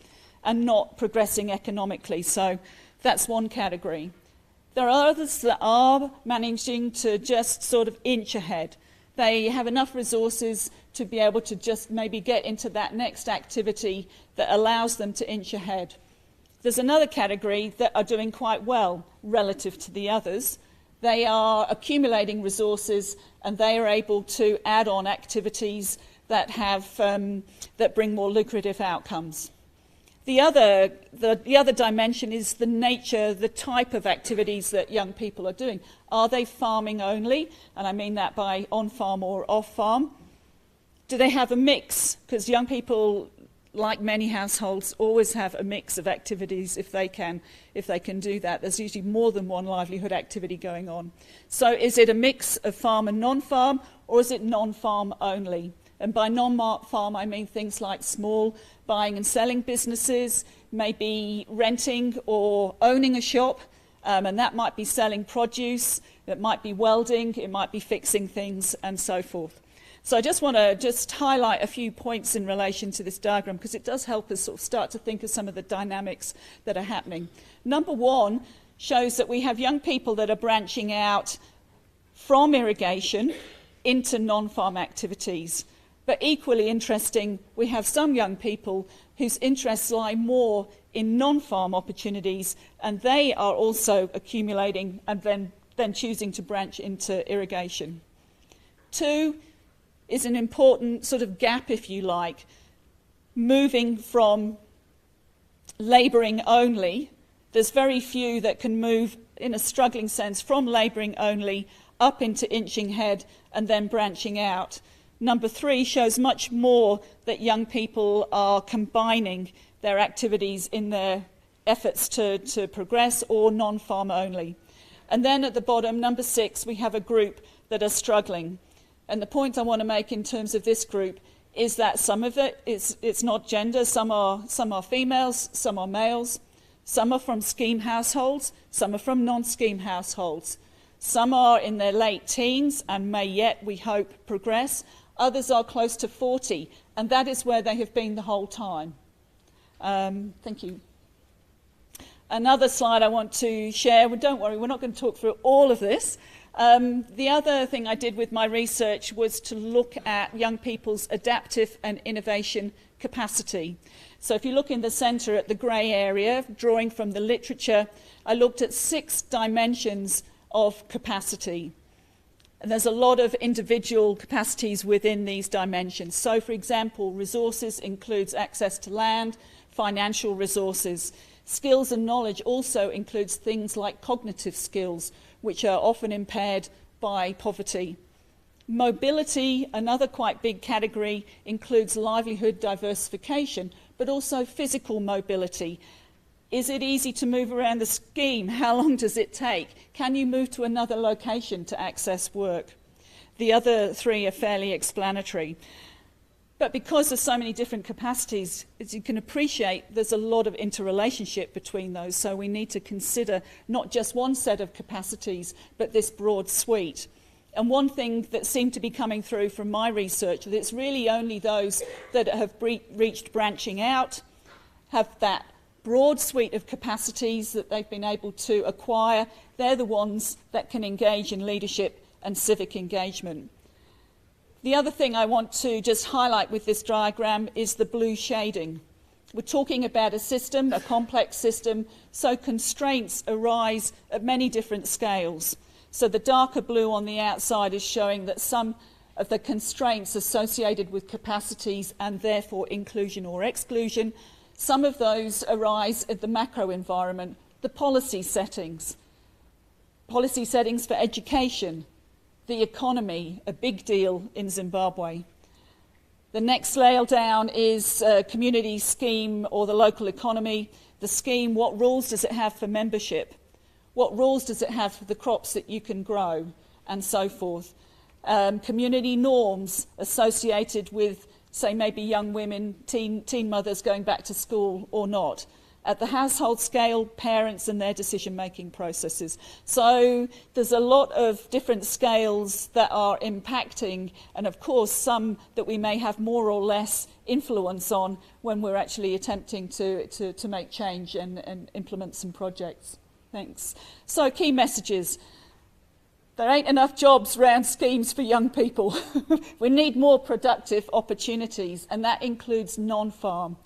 and not progressing economically. So that's one category. There are others that are managing to just sort of inch ahead. They have enough resources to be able to just maybe get into that next activity that allows them to inch ahead. There's another category that are doing quite well relative to the others. They are accumulating resources and they are able to add on activities that have that bring more lucrative outcomes. The other dimension is the nature, the type of activities that young people are doing. Are they farming only? And I mean that by on-farm or off-farm. Do they have a mix? Because young people, like many households, always have a mix of activities if they can do that. There's usually more than one livelihood activity going on. So is it a mix of farm and non-farm, or is it non-farm only? And by non-farm, I mean things like small buying and selling businesses, maybe renting or owning a shop, And that might be selling produce, it might be welding, it might be fixing things, and so forth. So I just want to highlight a few points in relation to this diagram, because it does help us sort of start to think of some of the dynamics that are happening. Number one shows that we have young people that are branching out from irrigation into non-farm activities. But equally interesting, we have some young people whose interests lie more in non-farm opportunities, and they are also accumulating and then choosing to branch into irrigation. Two is an important sort of gap, if you like, moving from labouring only. There's very few that can move in a struggling sense from labouring only up into inching head and then branching out. Number three shows much more that young people are combining their activities in their efforts to progress, or non-farm only. And then at the bottom, number six, we have a group that are struggling. And the point I want to make in terms of this group is that some of it, it's not gender, some are females, some are males, some are from scheme households, some are from non-scheme households. Some are in their late teens and may yet, we hope, progress. Others are close to 40, and that is where they have been the whole time. Thank you. Another slide I want to share, well, don't worry, we're not going to talk through all of this. The other thing I did with my research was to look at young people's adaptive and innovation capacity. So if you look in the centre at the grey area, drawing from the literature, I looked at 6 dimensions of capacity. And there's a lot of individual capacities within these dimensions. So, for example, resources includes access to land, financial resources. Skills and knowledge also includes things like cognitive skills, which are often impaired by poverty. Mobility, another quite big category, includes livelihood diversification, but also physical mobility. Is it easy to move around the scheme? How long does it take? Can you move to another location to access work? The other 3 are fairly explanatory. But because there's so many different capacities, as you can appreciate, there's a lot of interrelationship between those. So we need to consider not just one set of capacities, but this broad suite. And one thing that seemed to be coming through from my research, that it's really only those that have reached branching out, have that broad suite of capacities that they've been able to acquire. They're the ones that can engage in leadership and civic engagement. The other thing I want to just highlight with this diagram is the blue shading. We're talking about a system, a complex system, so constraints arise at many different scales. So the darker blue on the outside is showing that some of the constraints associated with capacities and therefore inclusion or exclusion, some of those arise at the macro environment, the policy settings for education, the economy, a big deal in Zimbabwe. The next layer down is community scheme or the local economy. The scheme, what rules does it have for membership? What rules does it have for the crops that you can grow? And so forth. Community norms associated with, say, maybe young women, teen mothers going back to school or not. At the household scale, parents and their decision-making processes. So there's a lot of different scales that are impacting, and of course some that we may have more or less influence on when we're actually attempting to make change and implement some projects. Thanks. So key messages. There ain't enough jobs around schemes for young people. We need more productive opportunities, and that includes non-farm.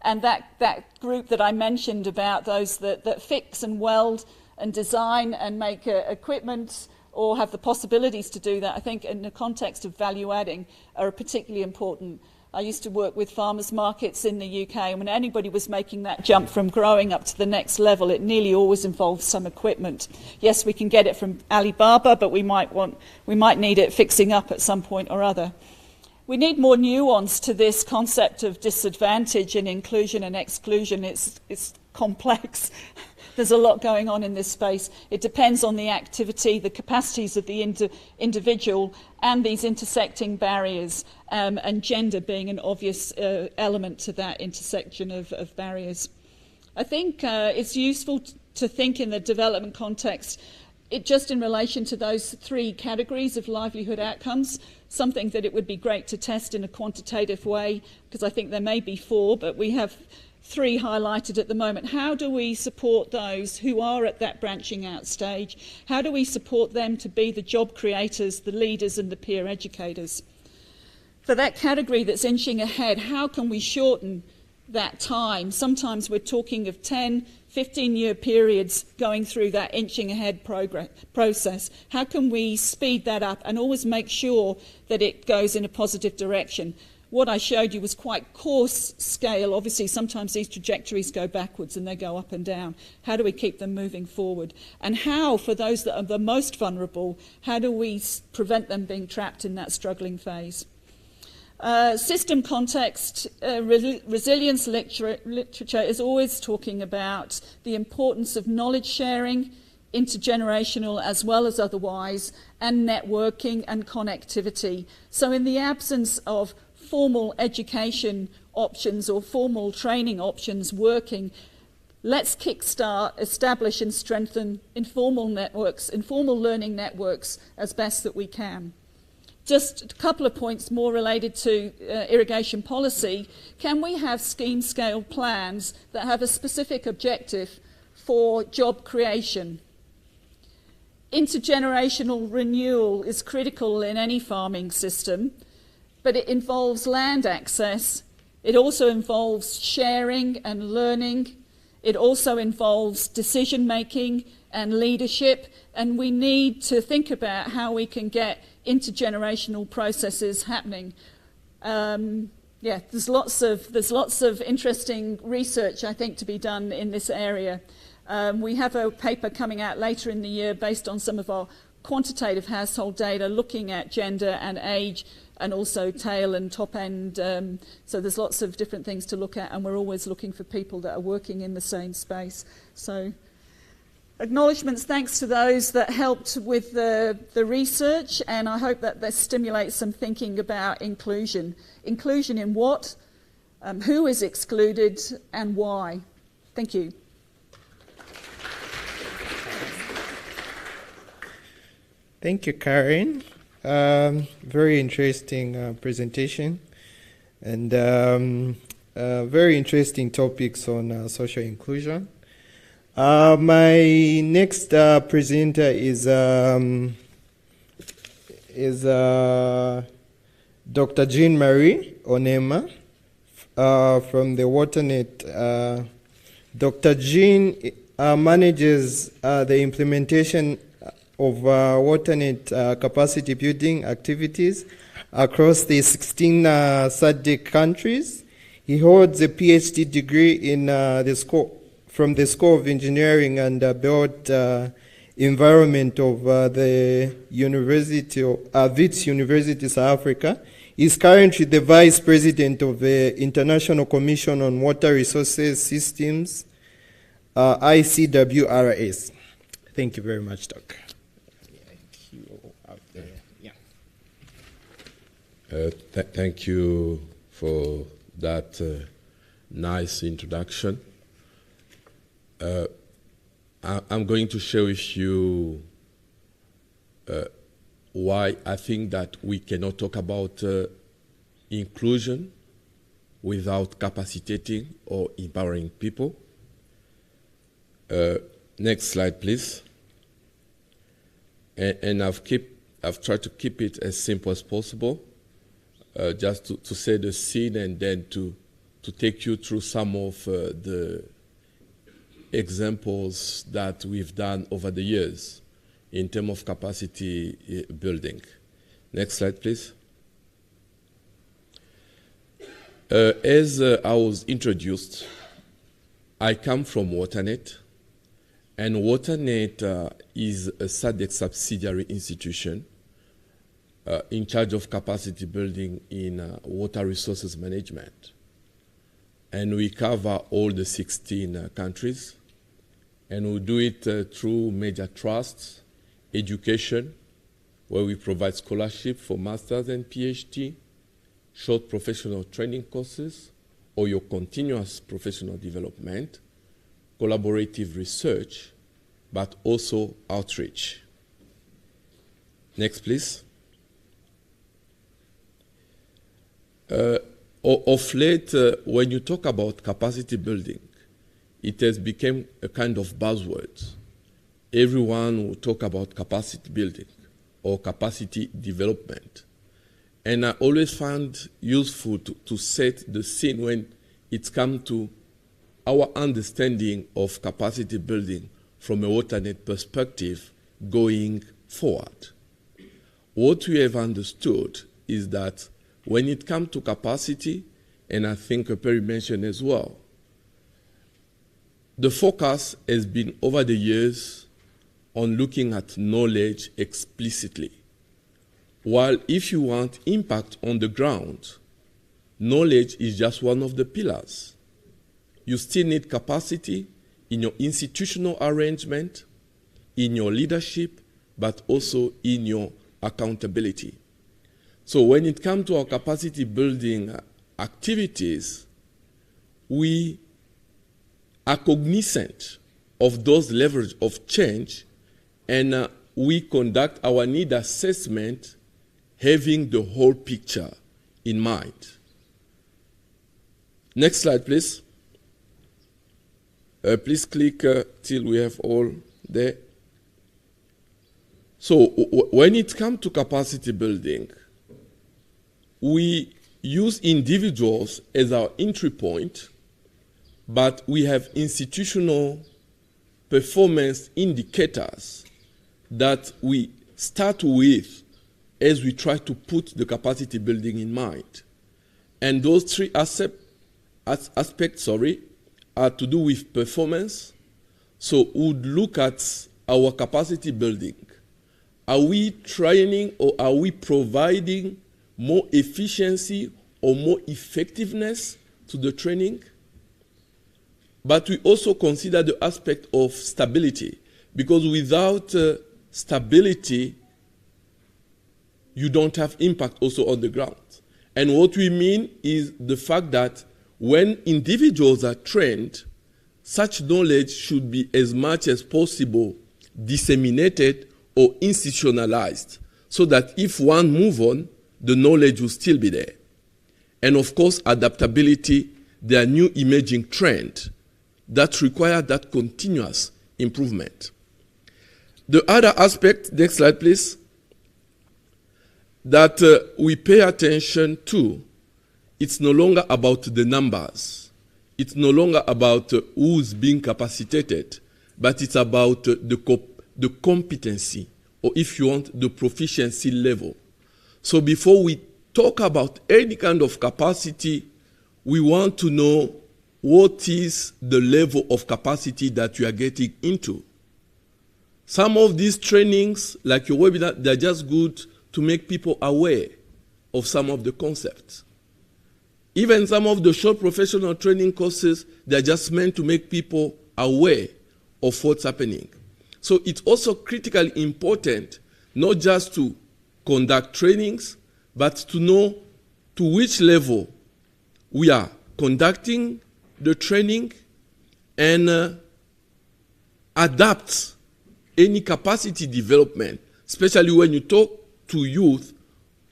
And that group that I mentioned about those that fix and weld and design and make equipment or have the possibilities to do that, I think in the context of value adding are particularly important. I used to work with farmers markets in the UK, and when anybody was making that jump from growing up to the next level, it nearly always involves some equipment. Yes, we can get it from Alibaba, but we might need it fixing up at some point or other. We need more nuance to this concept of disadvantage and inclusion and exclusion. It's complex. There's a lot going on in this space. It depends on the activity, the capacities of the individual, and these intersecting barriers, and gender being an obvious element to that intersection of barriers. I think it's useful to think in the development context, just in relation to those 3 categories of livelihood outcomes, something that it would be great to test in a quantitative way, because I think there may be 4, but we have 3 highlighted at the moment. How do we support those who are at that branching out stage? How do we support them to be the job creators, the leaders and the peer educators? For that category that's inching ahead, how can we shorten that time? Sometimes we're talking of 10, 15-year periods going through that inching ahead process. How can we speed that up and always make sure that it goes in a positive direction? What I showed you was quite coarse scale. Obviously, sometimes these trajectories go backwards and they go up and down. How do we keep them moving forward? And how, for those that are the most vulnerable, how do we prevent them being trapped in that struggling phase? System context, resilience literature is always talking about the importance of knowledge sharing, intergenerational as well as otherwise, and networking and connectivity. So in the absence of formal education options or formal training options working, let's kickstart, establish and strengthen informal networks, informal learning networks as best that we can. Just a couple of points more related to irrigation policy. Can we have scheme-scale plans that have a specific objective for job creation? Intergenerational renewal is critical in any farming system, but it involves land access. It also involves sharing and learning. It also involves decision-making and leadership, and we need to think about how we can get intergenerational processes happening. There's lots of interesting research, I think, to be done in this area. We have a paper coming out later in the year based on some of our quantitative household data looking at gender and age and also tail and top end. So there's lots of different things to look at, and we're always looking for people that are working in the same space. So acknowledgements, thanks to those that helped with the research, and I hope that this stimulates some thinking about inclusion. Inclusion in what, who is excluded, and why. Thank you. Thank you, Karen. Very interesting presentation, and very interesting topics on social inclusion. My next presenter is Dr. Jean-Marie Onema from the WaterNet. Dr. Jean manages the implementation of WaterNet capacity building activities across the 16 SADC countries. He holds a PhD degree in from the School of Engineering and Built Environment of the University of Wits University, South Africa. He is currently the Vice President of the International Commission on Water Resources Systems, ICWRS. Thank you very much, Doc. Thank you for that nice introduction. I'm going to share with you why I think that we cannot talk about inclusion without capacitating or empowering people. Next slide, please. And I've tried to keep it as simple as possible, just to set the scene and then to take you through some of the examples that we've done over the years in terms of capacity building. Next slide, please. As I was introduced, I come from WaterNet, and WaterNet is a SADC subsidiary institution in charge of capacity building in water resources management. And we cover all the 16 countries, and we do it through major trusts, education, where we provide scholarship for master's and PhD, short professional training courses, or your continuous professional development, collaborative research, but also outreach. Next, please. Of late, when you talk about capacity building, it has become a kind of buzzword. Everyone will talk about capacity building or capacity development. And I always find useful to set the scene when it's come to our understanding of capacity building from a WaterNet perspective going forward. What we have understood is that when it comes to capacity, and I think Perry mentioned as well, the focus has been over the years on looking at knowledge explicitly. While if you want impact on the ground, knowledge is just one of the pillars. You still need capacity in your institutional arrangement, in your leadership, but also in your accountability. So when it comes to our capacity building activities, we are cognizant of those levels of change, and we conduct our need assessment having the whole picture in mind. Next slide, please. Please click till we have all there. So when it comes to capacity building, we use individuals as our entry point, but we have institutional performance indicators that we start with as we try to put the capacity building in mind. And those three aspects are to do with performance. So we would look at our capacity building. Are we training or are we providing more efficiency or more effectiveness to the training? But we also consider the aspect of stability, because without stability, you don't have impact also on the ground. And what we mean is the fact that when individuals are trained, such knowledge should be as much as possible disseminated or institutionalized, so that if one move on, the knowledge will still be there. And of course, adaptability, there are new emerging trends that require that continuous improvement. The other aspect, next slide please, that we pay attention to, it's no longer about the numbers. It's no longer about who's being capacitated, but it's about the competency, or if you want, the proficiency level. So before we talk about any kind of capacity, we want to know what is the level of capacity that you are getting into. Some of these trainings, like your webinar, they're just good to make people aware of some of the concepts. Even some of the short professional training courses, they're just meant to make people aware of what's happening. So it's also critically important not just to conduct trainings, but to know to which level we are conducting the training and adapt any capacity development, especially when you talk to youth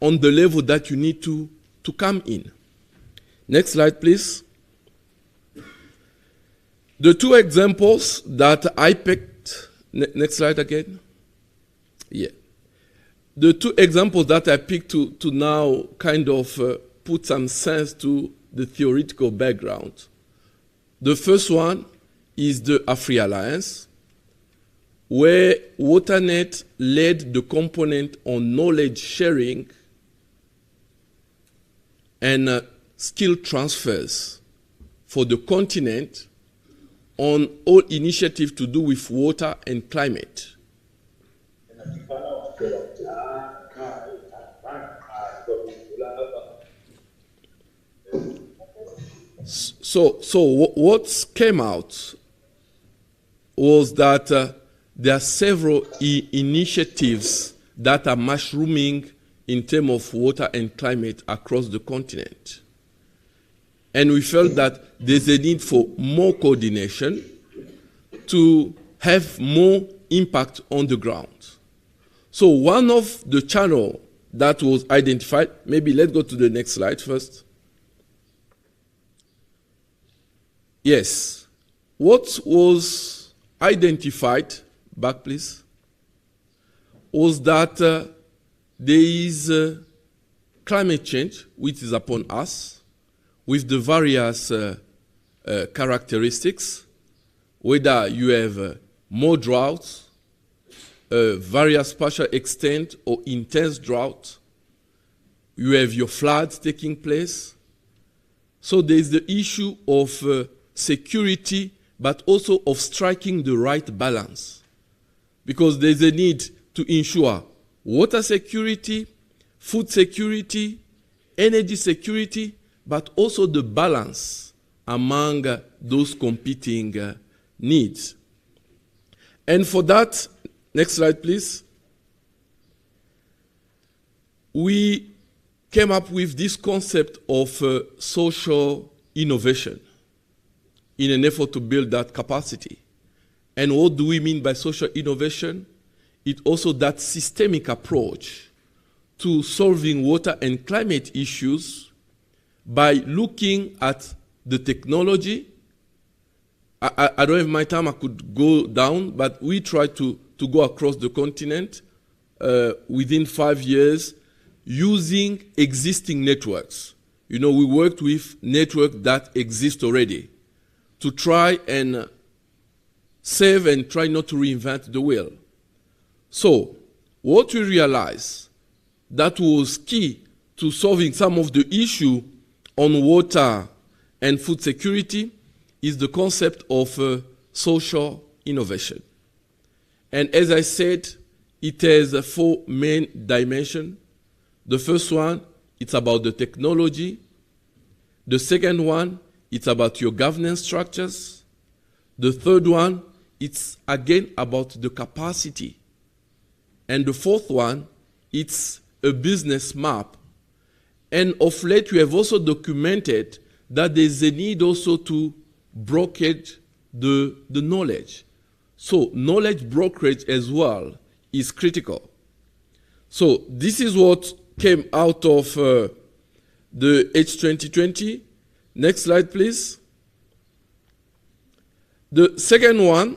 on the level that you need to come in. Next slide, please. The two examples that I picked, next slide again. Yeah. The two examples that I picked to now kind of put some sense to the theoretical background. The first one is the Afri Alliance, where WaterNet led the component on knowledge sharing and skill transfers for the continent on all initiatives to do with water and climate. So what came out was that there are several initiatives that are mushrooming in terms of water and climate across the continent. And we felt that there's a need for more coordination, to have more impact on the ground. So one of the channels that was identified, maybe let's go to the next slide first. Yes, what was identified, back please, was that there is climate change which is upon us with the various characteristics, whether you have more droughts, various partial extent or intense drought, you have your floods taking place. So there is the issue of security, but also of striking the right balance. Because there is a need to ensure water security, food security, energy security, but also the balance among those competing needs. And for that, next slide please, we came up with this concept of social innovation in an effort to build that capacity. And what do we mean by social innovation? It's also that systemic approach to solving water and climate issues by looking at the technology. I don't have my time, I could go down, but we try to go across the continent within 5 years using existing networks. You know, we worked with networks that exist already to try and save and try not to reinvent the wheel. So, what we realized that was key to solving some of the issue on water and food security is the concept of social innovation. And as I said, it has 4 main dimensions. The first one, it's about the technology. The second one, it's about your governance structures. The third one, it's again about the capacity. And the fourth one, it's a business map. And of late, we have also documented that there's a need also to brokerage the knowledge. So knowledge brokerage as well is critical. So this is what came out of the H2020. Next slide, please. The second one,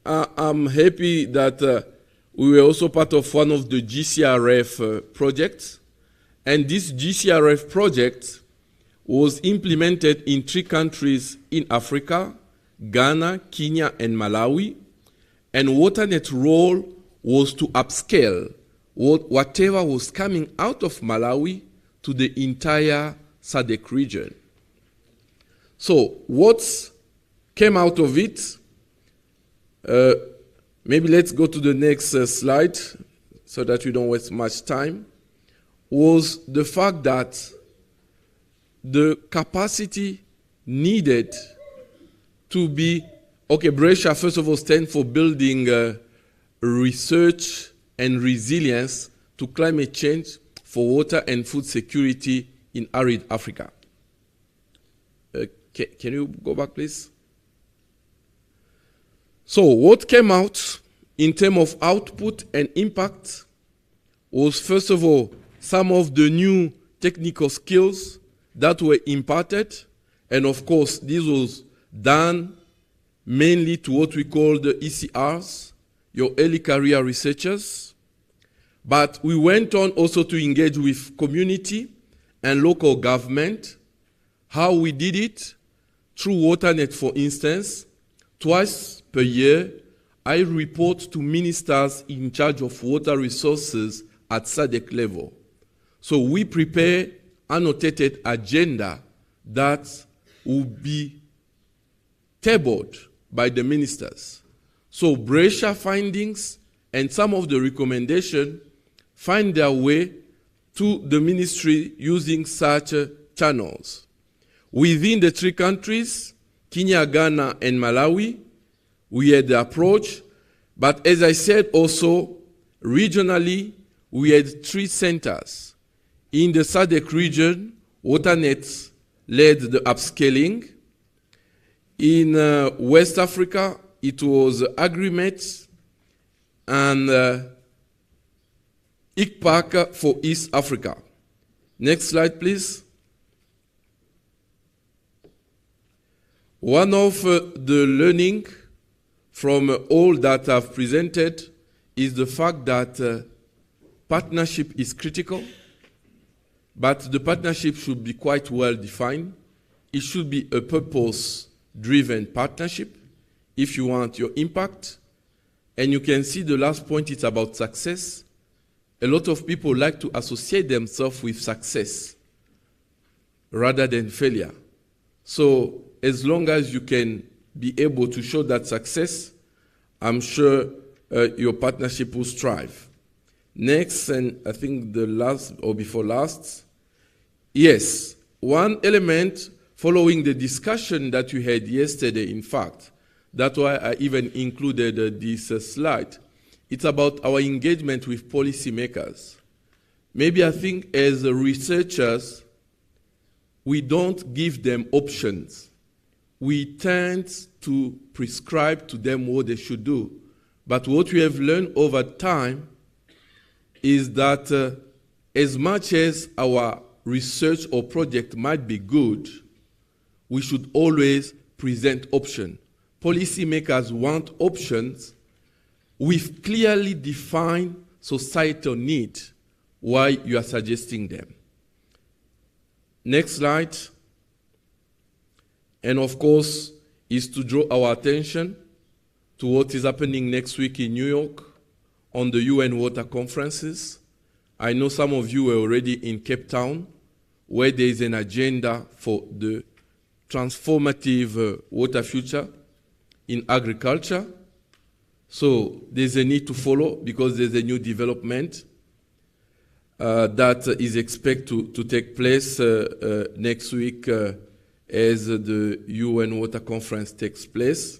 I'm happy that we were also part of one of the GCRF projects. And this GCRF project was implemented in 3 countries in Africa, Ghana, Kenya, and Malawi. And WaterNet's role was to upscale whatever was coming out of Malawi to the entire SADC region. So what came out of it, maybe let's go to the next slide so that we don't waste much time, was the fact that the capacity needed to be, okay, Brescia first of all stands for building research and resilience to climate change for water and food security in arid Africa. Can you go back, please? So what came out in terms of output and impact was, first of all, some of the new technical skills that were imparted. And of course, this was done mainly to what we call the ECRs, your early career researchers. But we went on also to engage with community and local government. How we did it? Through WaterNet, for instance. Twice per year, I report to ministers in charge of water resources at SADC level. So we prepare annotated agenda that will be tabled by the ministers. So Brescia findings and some of the recommendations find their way to the ministry using such channels. Within the 3 countries, Kenya, Ghana, and Malawi, we had the approach. But as I said also, regionally, we had 3 centers. In the SADC region, WaterNet led the upscaling. In West Africa, it was agreements and ICPAC for East Africa. Next slide, please. One of the learning from all that I've presented is the fact that partnership is critical, but the partnership should be quite well defined. It should be a purpose-driven partnership if you want your impact. And you can see the last point, it's about success. A lot of people like to associate themselves with success rather than failure. So as long as you can be able to show that success, I'm sure your partnership will strive. Next, and I think the last or before last, yes, one element following the discussion that we had yesterday, in fact, that's why I even included this slide. It's about our engagement with policymakers. Maybe I think as researchers, we don't give them options. We tend to prescribe to them what they should do. But what we have learned over time is that as much as our research or project might be good, we should always present options. Policymakers want options with clearly defined societal need why you are suggesting them. Next slide. And of course, is to draw our attention to what is happening next week in New York on the UN water conferences. I know some of you were already in Cape Town, where there is an agenda for the transformative water future in agriculture. So there's a need to follow because there's a new development that is expected to take place next week as the UN Water Conference takes place.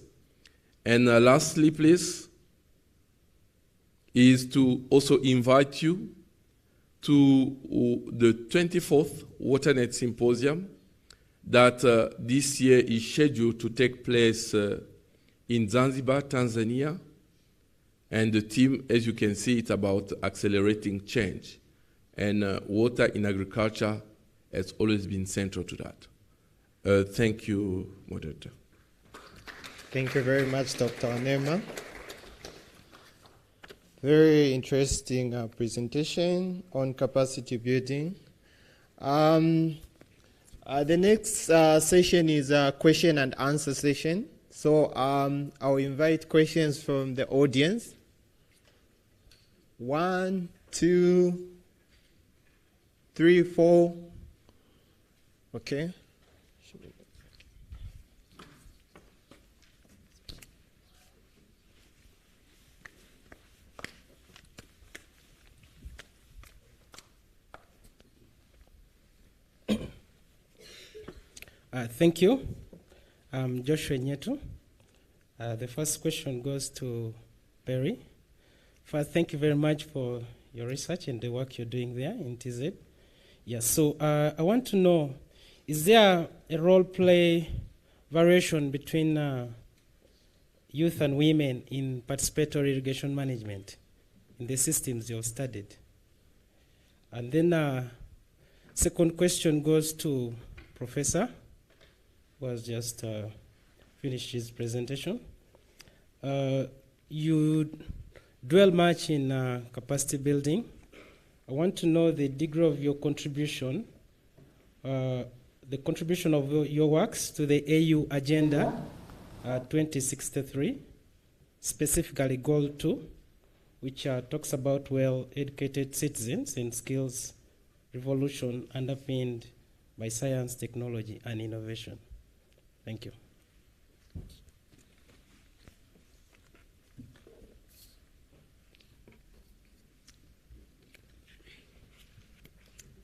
And lastly, please, is to also invite you to the 24th WaterNet Symposium that this year is scheduled to take place in Zanzibar, Tanzania. And the theme, as you can see, it's about accelerating change. And water in agriculture has always been central to that. Thank you, Moderator. Thank you very much, Dr. Onema. Very interesting presentation on capacity building. The next session is a question and answer session. So I'll invite questions from the audience. 1, 2, 3, 4. Okay. Thank you. I'm Joshua Nyetu. The first question goes to Perry. First, thank you very much for your research and the work you're doing there in TZ. Yes, so I want to know, is there a role play variation between youth and women in participatory irrigation management in the systems you've studied? And then second question goes to Professor, who has just finished his presentation. You dwell much in capacity building. I want to know the degree of your contribution, the contribution of your works to the AU Agenda 2063, specifically Goal 2, which talks about well-educated citizens and skills revolution underpinned by science, technology, and innovation. Thank you.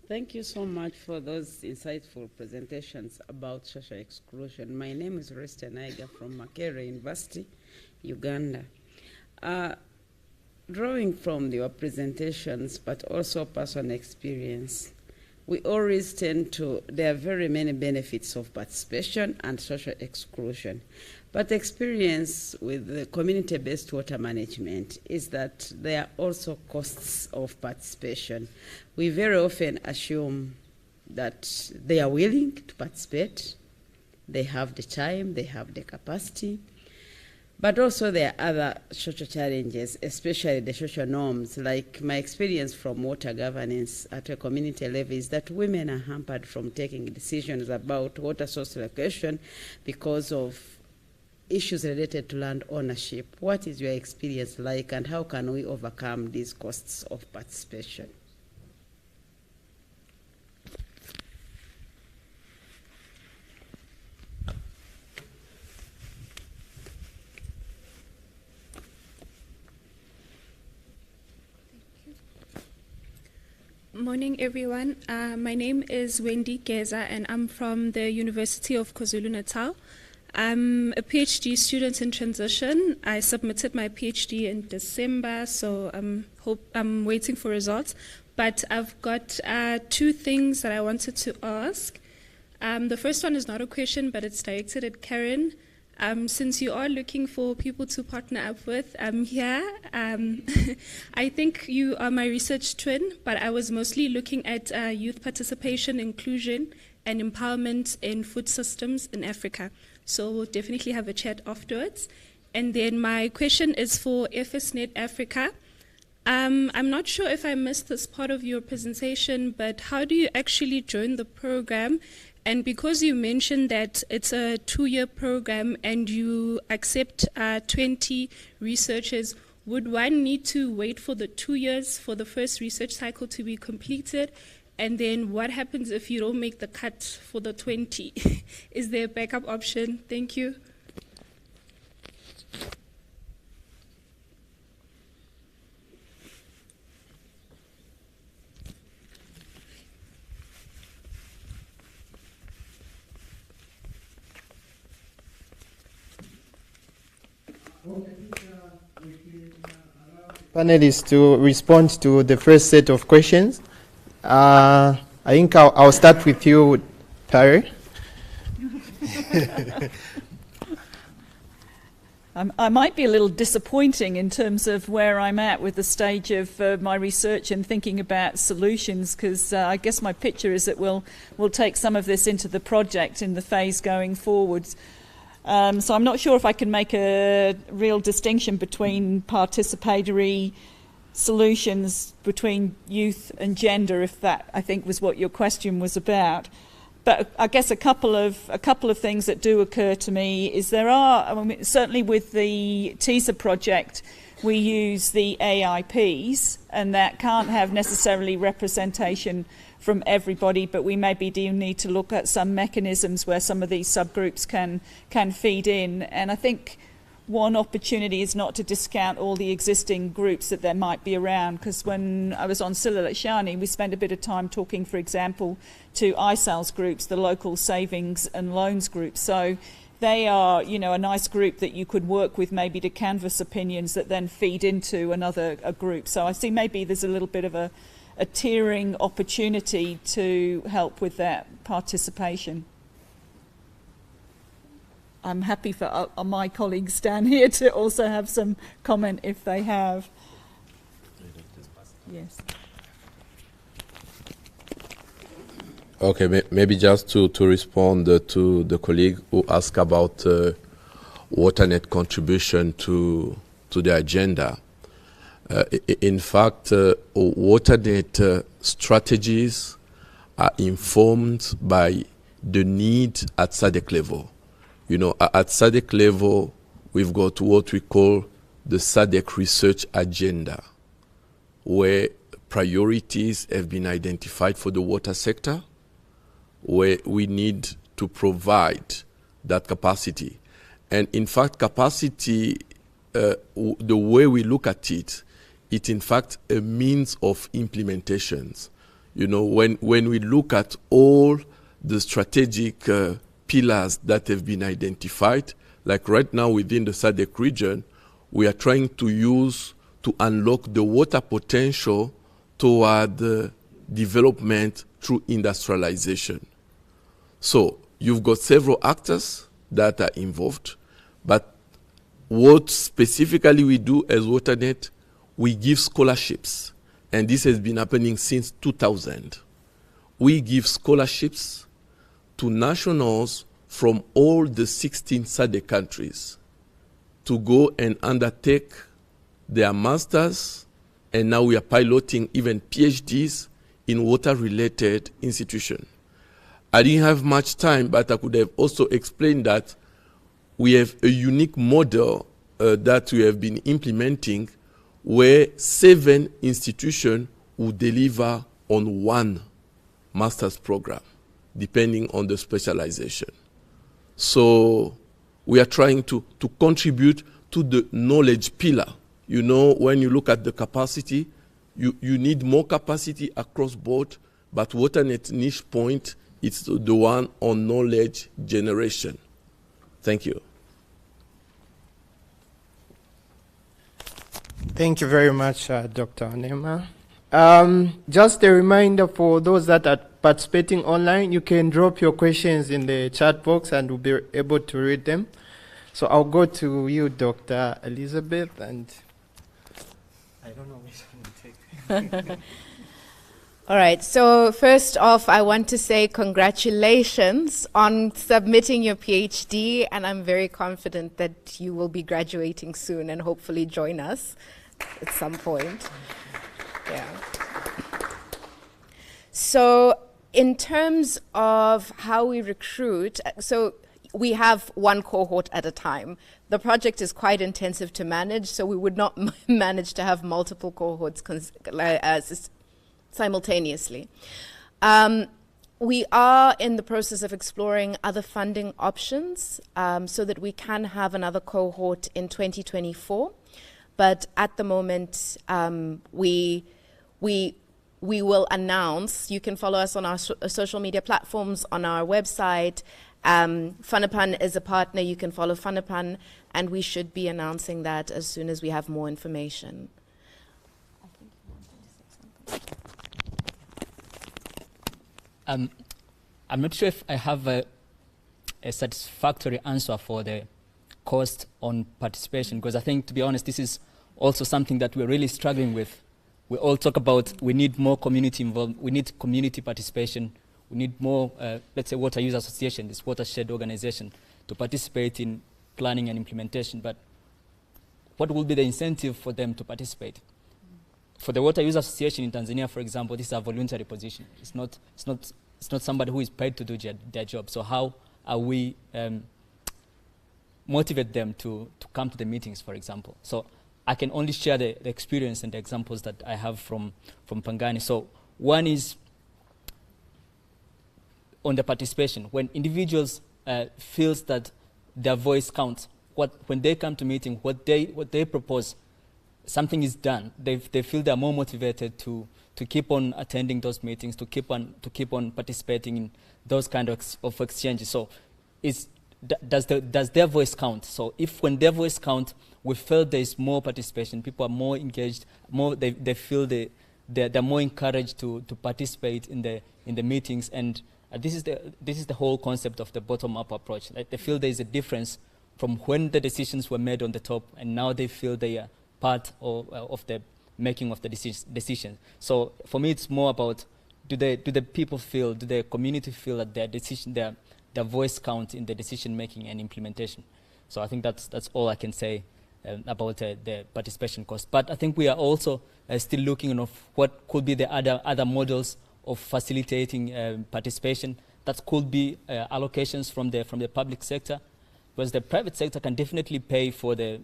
Thank you so much for those insightful presentations about social exclusion. My name is Oreste Naiga from Makerere University, Uganda. Drawing from your presentations, but also personal experience, we always tend to, there are very many benefits of participation and social exclusion. But the experience with the community-based water management is that there are also costs of participation. We very often assume that they are willing to participate, they have the time, they have the capacity, but also there are other social challenges, especially the social norms. Like my experience from water governance at a community level is that women are hampered from taking decisions about water source allocation because of issues related to land ownership. What is your experience like, and how can we overcome these costs of participation? Morning, everyone. My name is Wendy Geza, and I'm from the University of KwaZulu-Natal. I'm a PhD student in transition. I submitted my PhD in December, so I'm waiting for results. But I've got two things that I wanted to ask. The first one is not a question, but it's directed at Karen. Since you are looking for people to partner up with, I'm here. I think you are my research twin, but I was mostly looking at youth participation, inclusion, and empowerment in food systems in Africa. So we'll definitely have a chat afterwards. And then my question is for FSNet Africa. I'm not sure if I missed this part of your presentation, but how do you actually join the program? And because you mentioned that it's a 2-year program and you accept 20 researchers, would one need to wait for the 2 years for the first research cycle to be completed? And then what happens if you don't make the cut for the 20? Is there a backup option? Thank you. Panelists to respond to the first set of questions. I think I'll start with you, Perry. I might be a little disappointing in terms of where I'm at with the stage of my research and thinking about solutions, because I guess my picture is that we'll take some of this into the project in the phase going forwards. So I'm not sure if I can make a real distinction between participatory solutions between youth and gender, if that, I think, was what your question was about. But I guess a couple of things that do occur to me is certainly with the TISA project, we use the AIPs, and that can't have necessarily representation from everybody, but we maybe do need to look at some mechanisms where some of these subgroups can feed in. And I think one opportunity is not to discount all the existing groups that there might be around, because when I was on Sililashani, we spent a bit of time talking, for example, to ISAL's groups, the local savings and loans groups. So they are, a nice group that you could work with maybe to canvass opinions that then feed into a group. So I see maybe there's a little bit of a tiering opportunity to help with that participation. I'm happy for my colleagues down here to also have some comment if they have. Yes. Okay, maybe just to respond to the colleague who asked about WaterNet contribution to the agenda. In fact, WaterNet strategies are informed by the need at SADC level. At SADC level, we've got what we call the SADC research agenda, where priorities have been identified for the water sector, where we need to provide that capacity. And in fact, capacity, the way we look at it, it's in fact a means of implementations. When we look at all the strategic pillars that have been identified, like right now within the SADC region, we are trying to unlock the water potential toward development through industrialization. So you've got several actors that are involved, But what specifically we do as WaterNet, we give scholarships. And this has been happening since 2000. We give scholarships to nationals from all the 16 SADC countries to go and undertake their masters, and now we are piloting even PhDs in water-related institutions. I didn't have much time, but I could have also explained that we have a unique model that we have been implementing where 7 institutions will deliver on 1 master's program, depending on the specialization. So we are trying to contribute to the knowledge pillar. You know, when you look at the capacity, you need more capacity across board, but WaterNet niche point is the one on knowledge generation. Thank you. Thank you very much, Dr. Onema. Just a reminder for those that are participating online, you can drop your questions in the chat box and we'll be able to read them. So I'll go to you, Dr. Elizabeth, and I don't know which one to take. All right, so first off, I want to say congratulations on submitting your PhD, and I'm very confident that you will be graduating soon and hopefully join us at some point. Yeah. So in terms of how we recruit, so we have one cohort at a time. The project is quite intensive to manage, so we would not manage to have multiple cohorts simultaneously. We are in the process of exploring other funding options so that we can have another cohort in 2024. But at the moment, we will announce. You can follow us on our social media platforms, on our website. Funapan is a partner. You can follow Funapan, and we should be announcing that as soon as we have more information. I'm not sure if I have a satisfactory answer for the cost on participation, because I think, to be honest, this is also something that we're really struggling with. We all talk about we need more community involvement, we need community participation, we need more, let's say, water use association, this watershed organization, to participate in planning and implementation. But what will be the incentive for them to participate? For the water use association in Tanzania, for example, this is a voluntary position. It's not somebody who is paid to do their job. So how are we motivate them to come to the meetings, for example? So I can only share the experience and the examples that I have from Pangani. So one is on the participation. When individuals feels that their voice counts, when they come to meeting, what they propose, something is done. They feel they're more motivated to keep on attending those meetings, to keep on participating in those kind of exchanges. So does their voice count? So if when their voice count, we feel there is more participation, people are more engaged, they feel they're more encouraged to participate in the meetings, and this is the whole concept of the bottom-up approach. Like they feel there is a difference from when the decisions were made on the top, and now they feel they are part of the making of the decision. So for me, it's more about do the people feel, do the community feel that their voice count in the decision making and implementation. So I think that's all I can say about the participation cost. But I think we are also still looking at what could be the other models of facilitating participation. That could be allocations from the public sector, because the private sector can definitely pay for the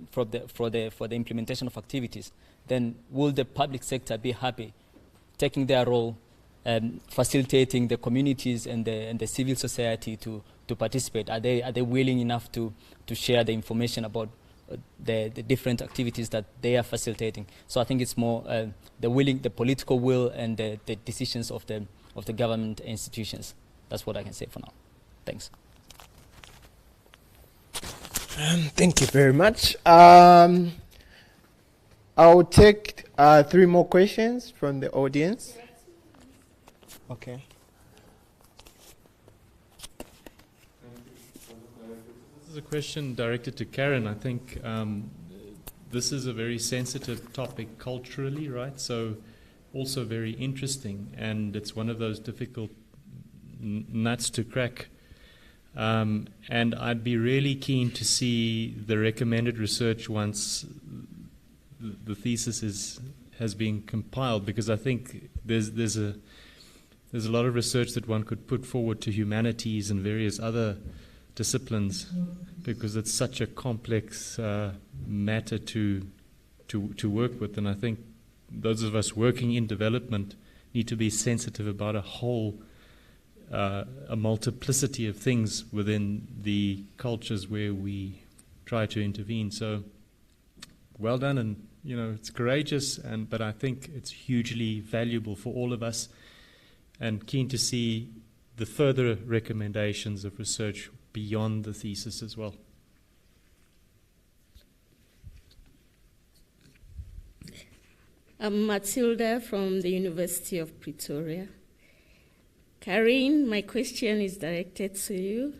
implementation of activities. Then will the public sector be happy taking their role, facilitating the communities and the civil society to participate? Are they willing enough to share the information about the different activities that they are facilitating? So I think it's more the political will and the decisions of the government institutions. That's what I can say for now. Thanks. Thank you very much. I'll take 3 more questions from the audience. Okay. This is a question directed to Karen. I think this is a very sensitive topic culturally, right? So also very interesting, and it's one of those difficult nuts to crack. And I'd be really keen to see the recommended research once the thesis has been compiled, because I think there's a lot of research that one could put forward to humanities and various other disciplines, because it's such a complex matter to work with. And I think those of us working in development need to be sensitive about a multiplicity of things within the cultures where we try to intervene. So well done, and it's courageous, but I think it's hugely valuable for all of us, and keen to see the further recommendations of research beyond the thesis as well. I'm Matilda from the University of Pretoria. Karine, my question is directed to you.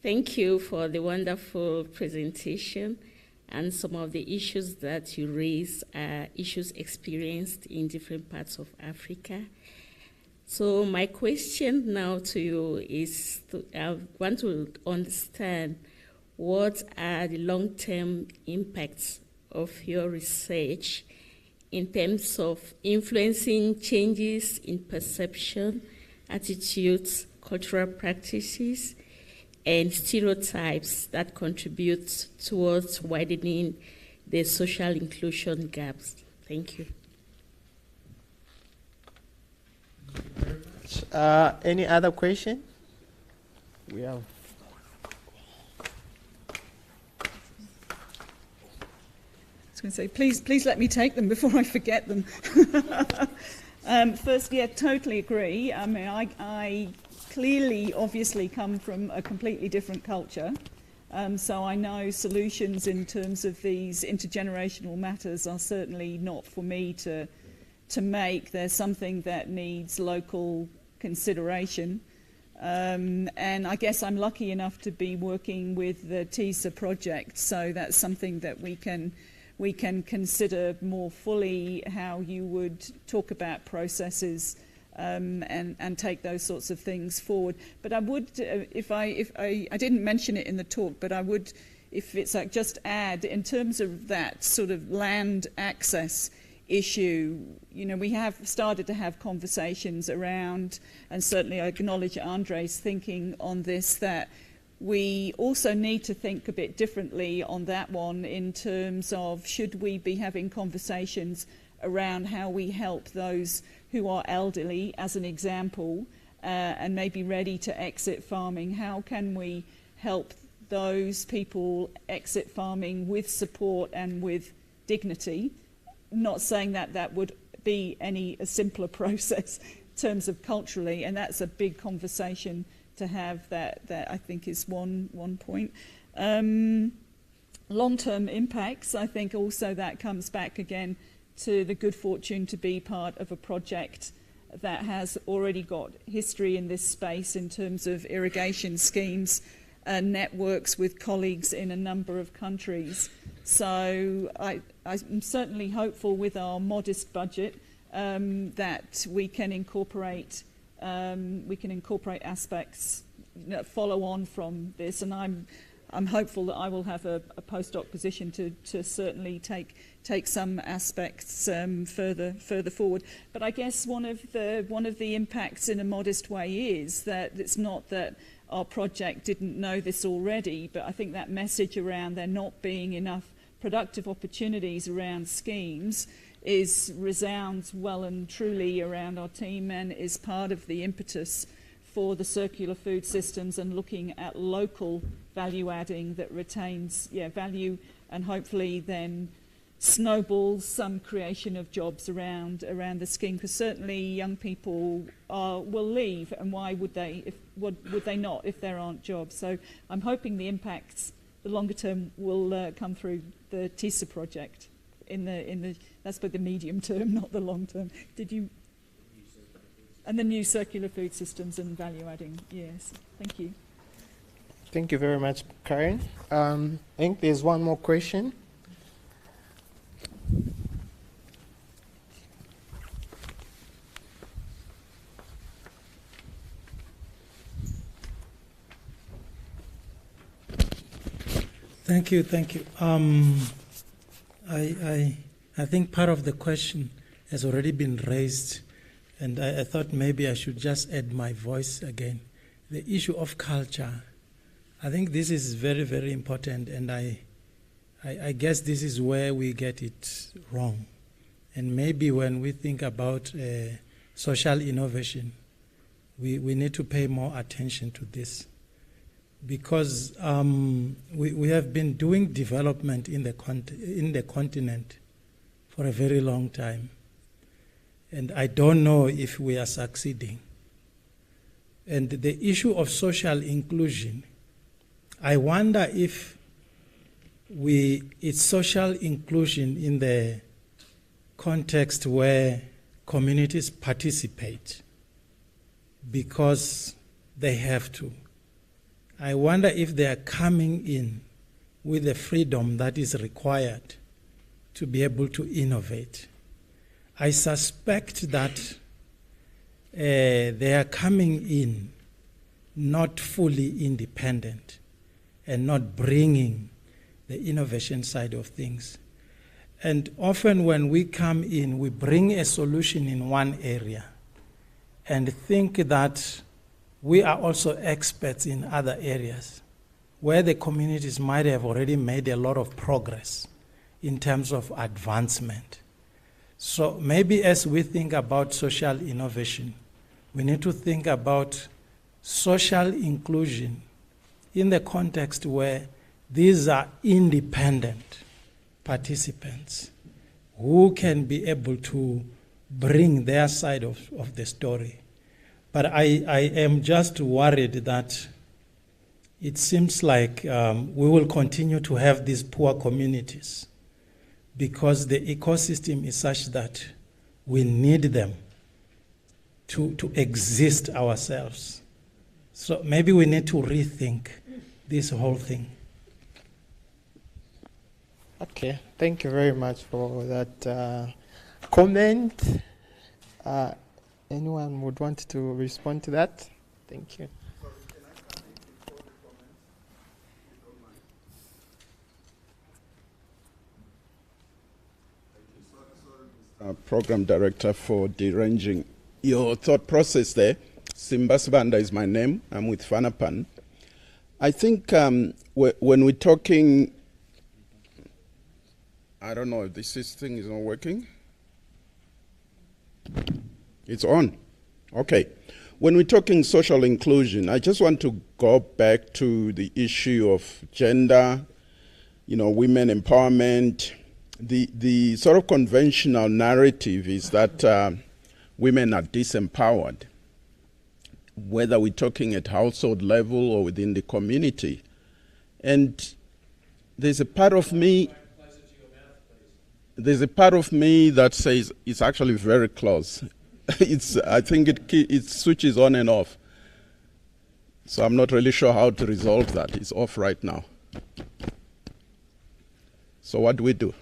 Thank you for the wonderful presentation, and some of the issues that you raised are issues experienced in different parts of Africa. So my question now to you is, I want to understand what are the long-term impacts of your research in terms of influencing changes in perception, attitudes, cultural practices, and stereotypes that contribute towards widening the social inclusion gaps. Thank you. Any other question? We have. I was going to say, please let me take them before I forget them. First, yeah, totally agree. I mean, I clearly, obviously, come from a completely different culture. So I know solutions in terms of these intergenerational matters are certainly not for me to make. There's something that needs local consideration. And I guess I'm lucky enough to be working with the TISA project, so that's something that we can consider more fully, how you would talk about processes and take those sorts of things forward. But I would, if I didn't mention it in the talk, but I would, if it's like, just add, in terms of that sort of land access issue, we have started to have conversations around, and certainly I acknowledge Andre's thinking on this, that we also need to think a bit differently on that one, in terms of, should we be having conversations around how we help those who are elderly, as an example, and maybe ready to exit farming? How can we help those people exit farming with support and with dignity? Not saying that that would be a simpler process in terms of culturally, and that's a big conversation to have. That I think is one point. Long-term impacts, I think also that comes back again to the good fortune to be part of a project that has already got history in this space in terms of irrigation schemes and networks with colleagues in a number of countries. So I'm certainly hopeful with our modest budget that we can incorporate aspects that follow on from this, and I'm hopeful that I will have a postdoc position to certainly take some aspects further forward. But I guess one of the impacts in a modest way is that it's not that our project didn't know this already, but I think that message around there not being enough productive opportunities around schemes resounds well and truly around our team, and is part of the impetus for the circular food systems and looking at local value adding that retains value, and hopefully then snowballs some creation of jobs around the scheme. Because certainly young people will leave, and why would they? Would they not if there aren't jobs? So I'm hoping the impacts, the longer term, will come through the TISA project. That's for the medium term, not the long term. And the new circular food systems and value adding. Yes, thank you. Thank you very much, Karen. I think there's one more question. Thank you. I think part of the question has already been raised, and I thought maybe I should just add my voice again. The issue of culture, I think this is very, very important, and I guess this is where we get it wrong. And maybe when we think about social innovation, we need to pay more attention to this. Because we have been doing development in the continent for a very long time. And I don't know if we are succeeding. And the issue of social inclusion, I wonder if it's social inclusion in the context where communities participate because they have to. I wonder if they are coming in with the freedom that is required to be able to innovate. I suspect that they are coming in not fully independent and not bringing the innovation side of things. And often when we come in, we bring a solution in one area and think that we are also experts in other areas where the communities might have already made a lot of progress in terms of advancement. So maybe as we think about social innovation, we need to think about social inclusion in the context where these are independent participants who can be able to bring their side of the story. But I am just worried that it seems like we will continue to have these poor communities because the ecosystem is such that we need them to exist ourselves. So maybe we need to rethink this whole thing. Okay, thank you very much for that comment. Anyone would want to respond to that? Thank you. Program Director, for deranging your thought process there. Simbasibanda is my name. I'm with FANAPAN. I think when we're talking, I don't know if this thing is not working. It's on. Okay. When we're talking social inclusion, I just want to go back to the issue of gender, women empowerment. The sort of conventional narrative is that women are disempowered, whether we're talking at household level or within the community. And there's a part of me that says it's actually very close. I think it switches on and off. So I'm not really sure how to resolve that. It's off right now. So what do we do?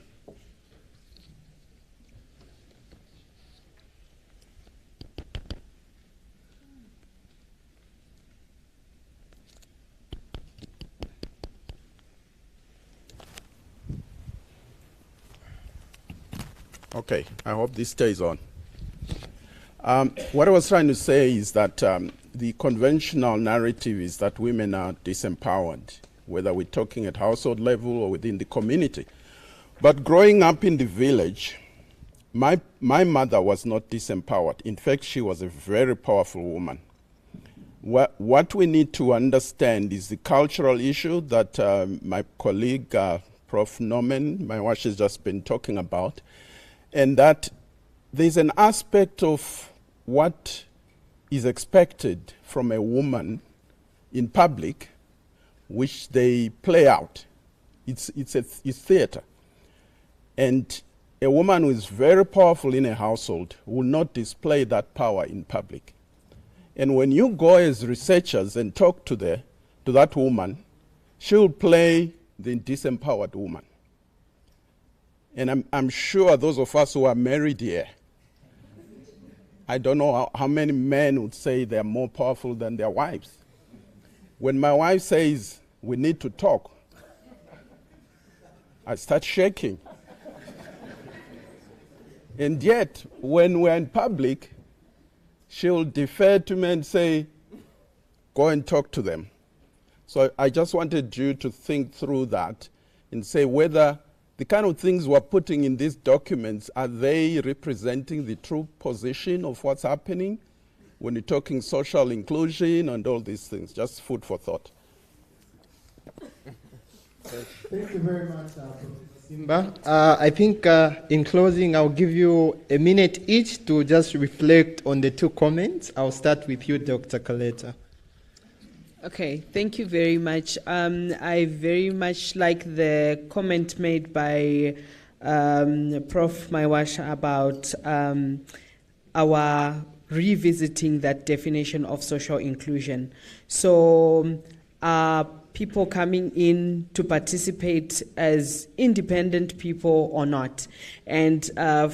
Okay, I hope this stays on. What I was trying to say is that the conventional narrative is that women are disempowered, whether we're talking at household level or within the community. But growing up in the village, my mother was not disempowered. In fact, she was a very powerful woman. What we need to understand is the cultural issue that my colleague, Prof. Norman, my wife, has just been talking about, and that there's an aspect of what is expected from a woman in public, which they play out. It's theater. And a woman who is very powerful in a household will not display that power in public. And when you go as researchers and talk to to that woman, she'll play the disempowered woman. And I'm sure those of us who are married here, I don't know how many men would say they're more powerful than their wives. When my wife says, we need to talk, I start shaking. And yet, when we're in public, she'll defer to me and say, go and talk to them. So I just wanted you to think through that and say whether the kind of things we're putting in these documents, are they representing the true position of what's happening when you're talking social inclusion and all these things? Just food for thought. Thank you very much, Professor Simba. I think in closing, I'll give you a minute each to just reflect on the two comments. I'll start with you, Dr. Kaleta. Okay, thank you very much. I very much like the comment made by Prof. Maiwasha about our revisiting that definition of social inclusion. So people coming in to participate as independent people or not. And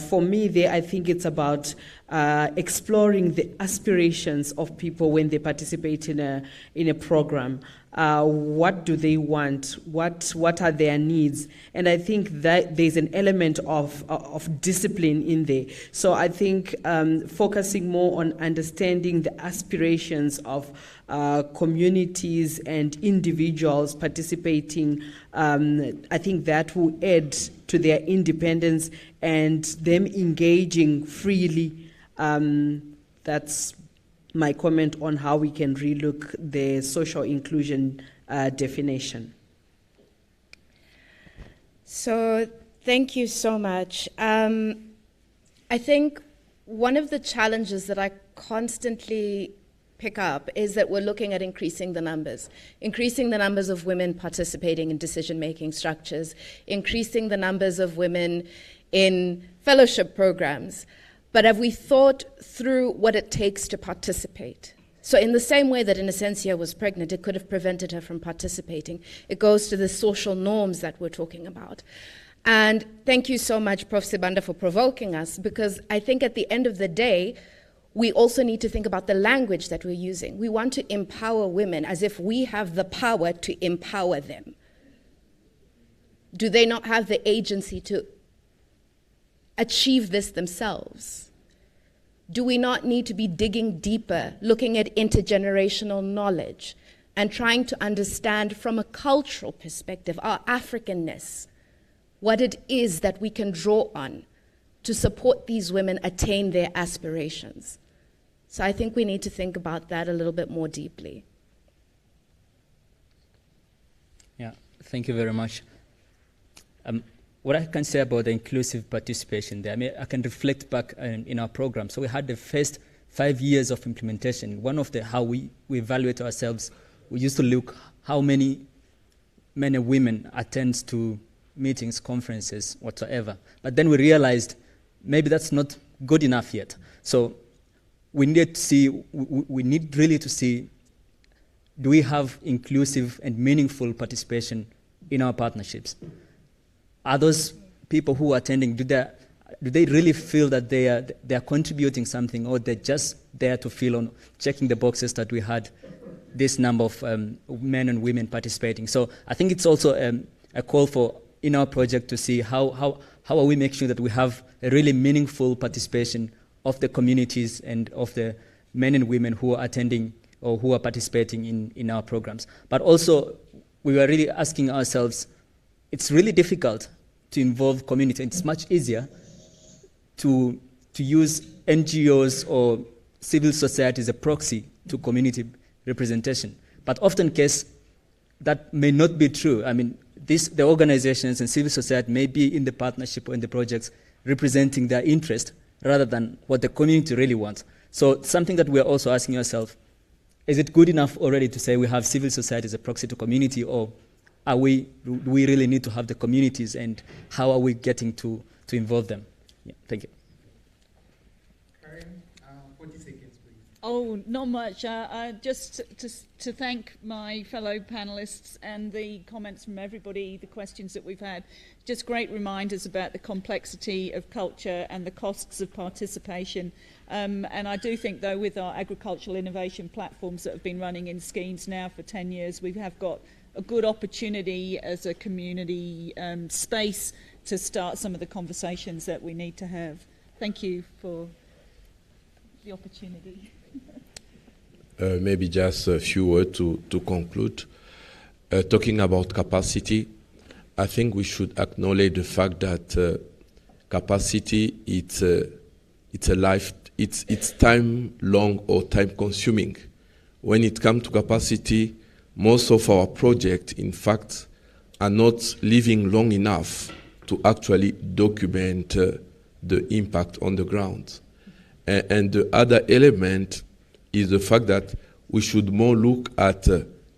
for me, there, I think it's about exploring the aspirations of people when they participate in a program. What do they want? What are their needs? And I think that there's an element of discipline in there. So I think focusing more on understanding the aspirations of communities and individuals participating, I think that will add to their independence and them engaging freely. That's my comment on how we can relook the social inclusion definition. So thank you so much. I think one of the challenges that I constantly pick up is that we're looking at increasing the numbers of women participating in decision-making structures, increasing the numbers of women in fellowship programs. But have we thought through what it takes to participate? So in the same way that Innocencia was pregnant, it could have prevented her from participating. It goes to the social norms that we're talking about. And thank you so much, Prof. Sibanda, for provoking us, because I think at the end of the day, we also need to think about the language that we're using. We want to empower women as if we have the power to empower them. Do they not have the agency to achieve this themselves? Do we not need to be digging deeper, looking at intergenerational knowledge and trying to understand from a cultural perspective, our Africanness, what it is that we can draw on to support these women attain their aspirations? So I think we need to think about that a little bit more deeply. Yeah, thank you very much. What I can say about the inclusive participation there, I mean, I can reflect back in our program. So we had the first 5 years of implementation. One of how we evaluate ourselves, we used to look how many men and women attend to meetings, conferences, whatsoever. But then we realized maybe that's not good enough yet. So we need to see, we need really to see, do we have inclusive and meaningful participation in our partnerships? Are those people who are attending, do they really feel that they are contributing something, or they're just there to fill on checking the boxes that we had this number of men and women participating? So I think it's also a call for, in our project, to see how are we making sure that we have a really meaningful participation of the communities and of the men and women who are attending or who are participating in our programs. But also, we were really asking ourselves, it's really difficult to involve community. It's much easier to use NGOs or civil society as a proxy to community representation. But often case, that may not be true. I mean, the organizations and civil society may be in the partnership or in the projects representing their interest rather than what the community really wants. So something that we're also asking ourselves, is it good enough already to say we have civil society as a proxy to community, or do we really need to have the communities, and how are we getting to involve them? Yeah, thank you. Karen, 40 seconds, please. Oh, not much. Just to thank my fellow panellists and the comments from everybody, the questions that we've had. Just great reminders about the complexity of culture and the costs of participation. And I do think, though, with our agricultural innovation platforms that have been running in schemes now for 10 years, we have got a good opportunity as a community space to start some of the conversations that we need to have. Thank you for the opportunity. Maybe just a few words to conclude. Talking about capacity, I think we should acknowledge the fact that capacity it's time long or time consuming. When it comes to capacity, most of our projects, in fact, are not living long enough to actually document the impact on the ground. And the other element is the fact that we should more look at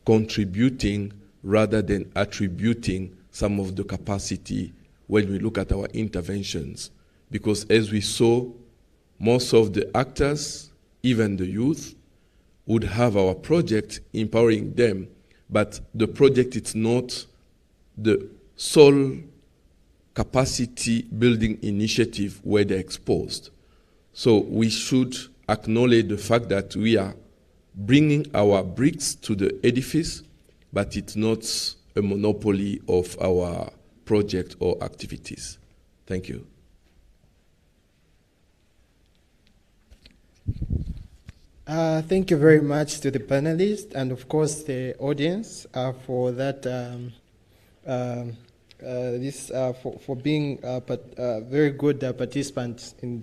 contributing rather than attributing some of the capacity when we look at our interventions. Because as we saw, most of the actors, even the youth, would have our project empowering them, but the project is not the sole capacity building initiative where they're exposed. So we should acknowledge the fact that we are bringing our bricks to the edifice, but it's not a monopoly of our project or activities. Thank you. Thank you very much to the panelists and, of course, the audience for that. For being very good participants in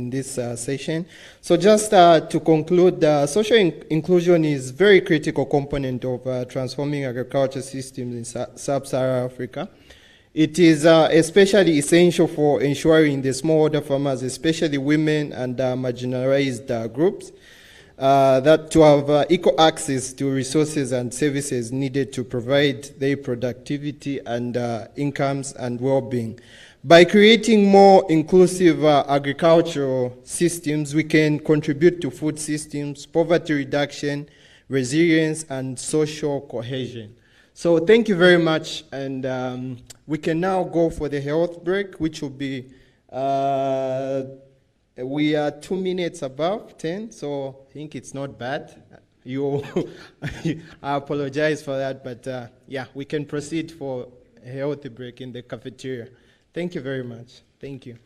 this session. So just to conclude, social inclusion is a very critical component of transforming agriculture systems in Sub-Saharan Africa. It is especially essential for ensuring the smallholder farmers, especially women and marginalized groups, that to have equal access to resources and services needed to provide their productivity and incomes and well-being. By creating more inclusive agricultural systems, we can contribute to food systems, poverty reduction, resilience, and social cohesion. So thank you very much, and we can now go for the health break, which will be we are 2 minutes above 10, so I think it's not bad. I apologize for that, but yeah, we can proceed for a healthy break in the cafeteria. Thank you very much. Thank you.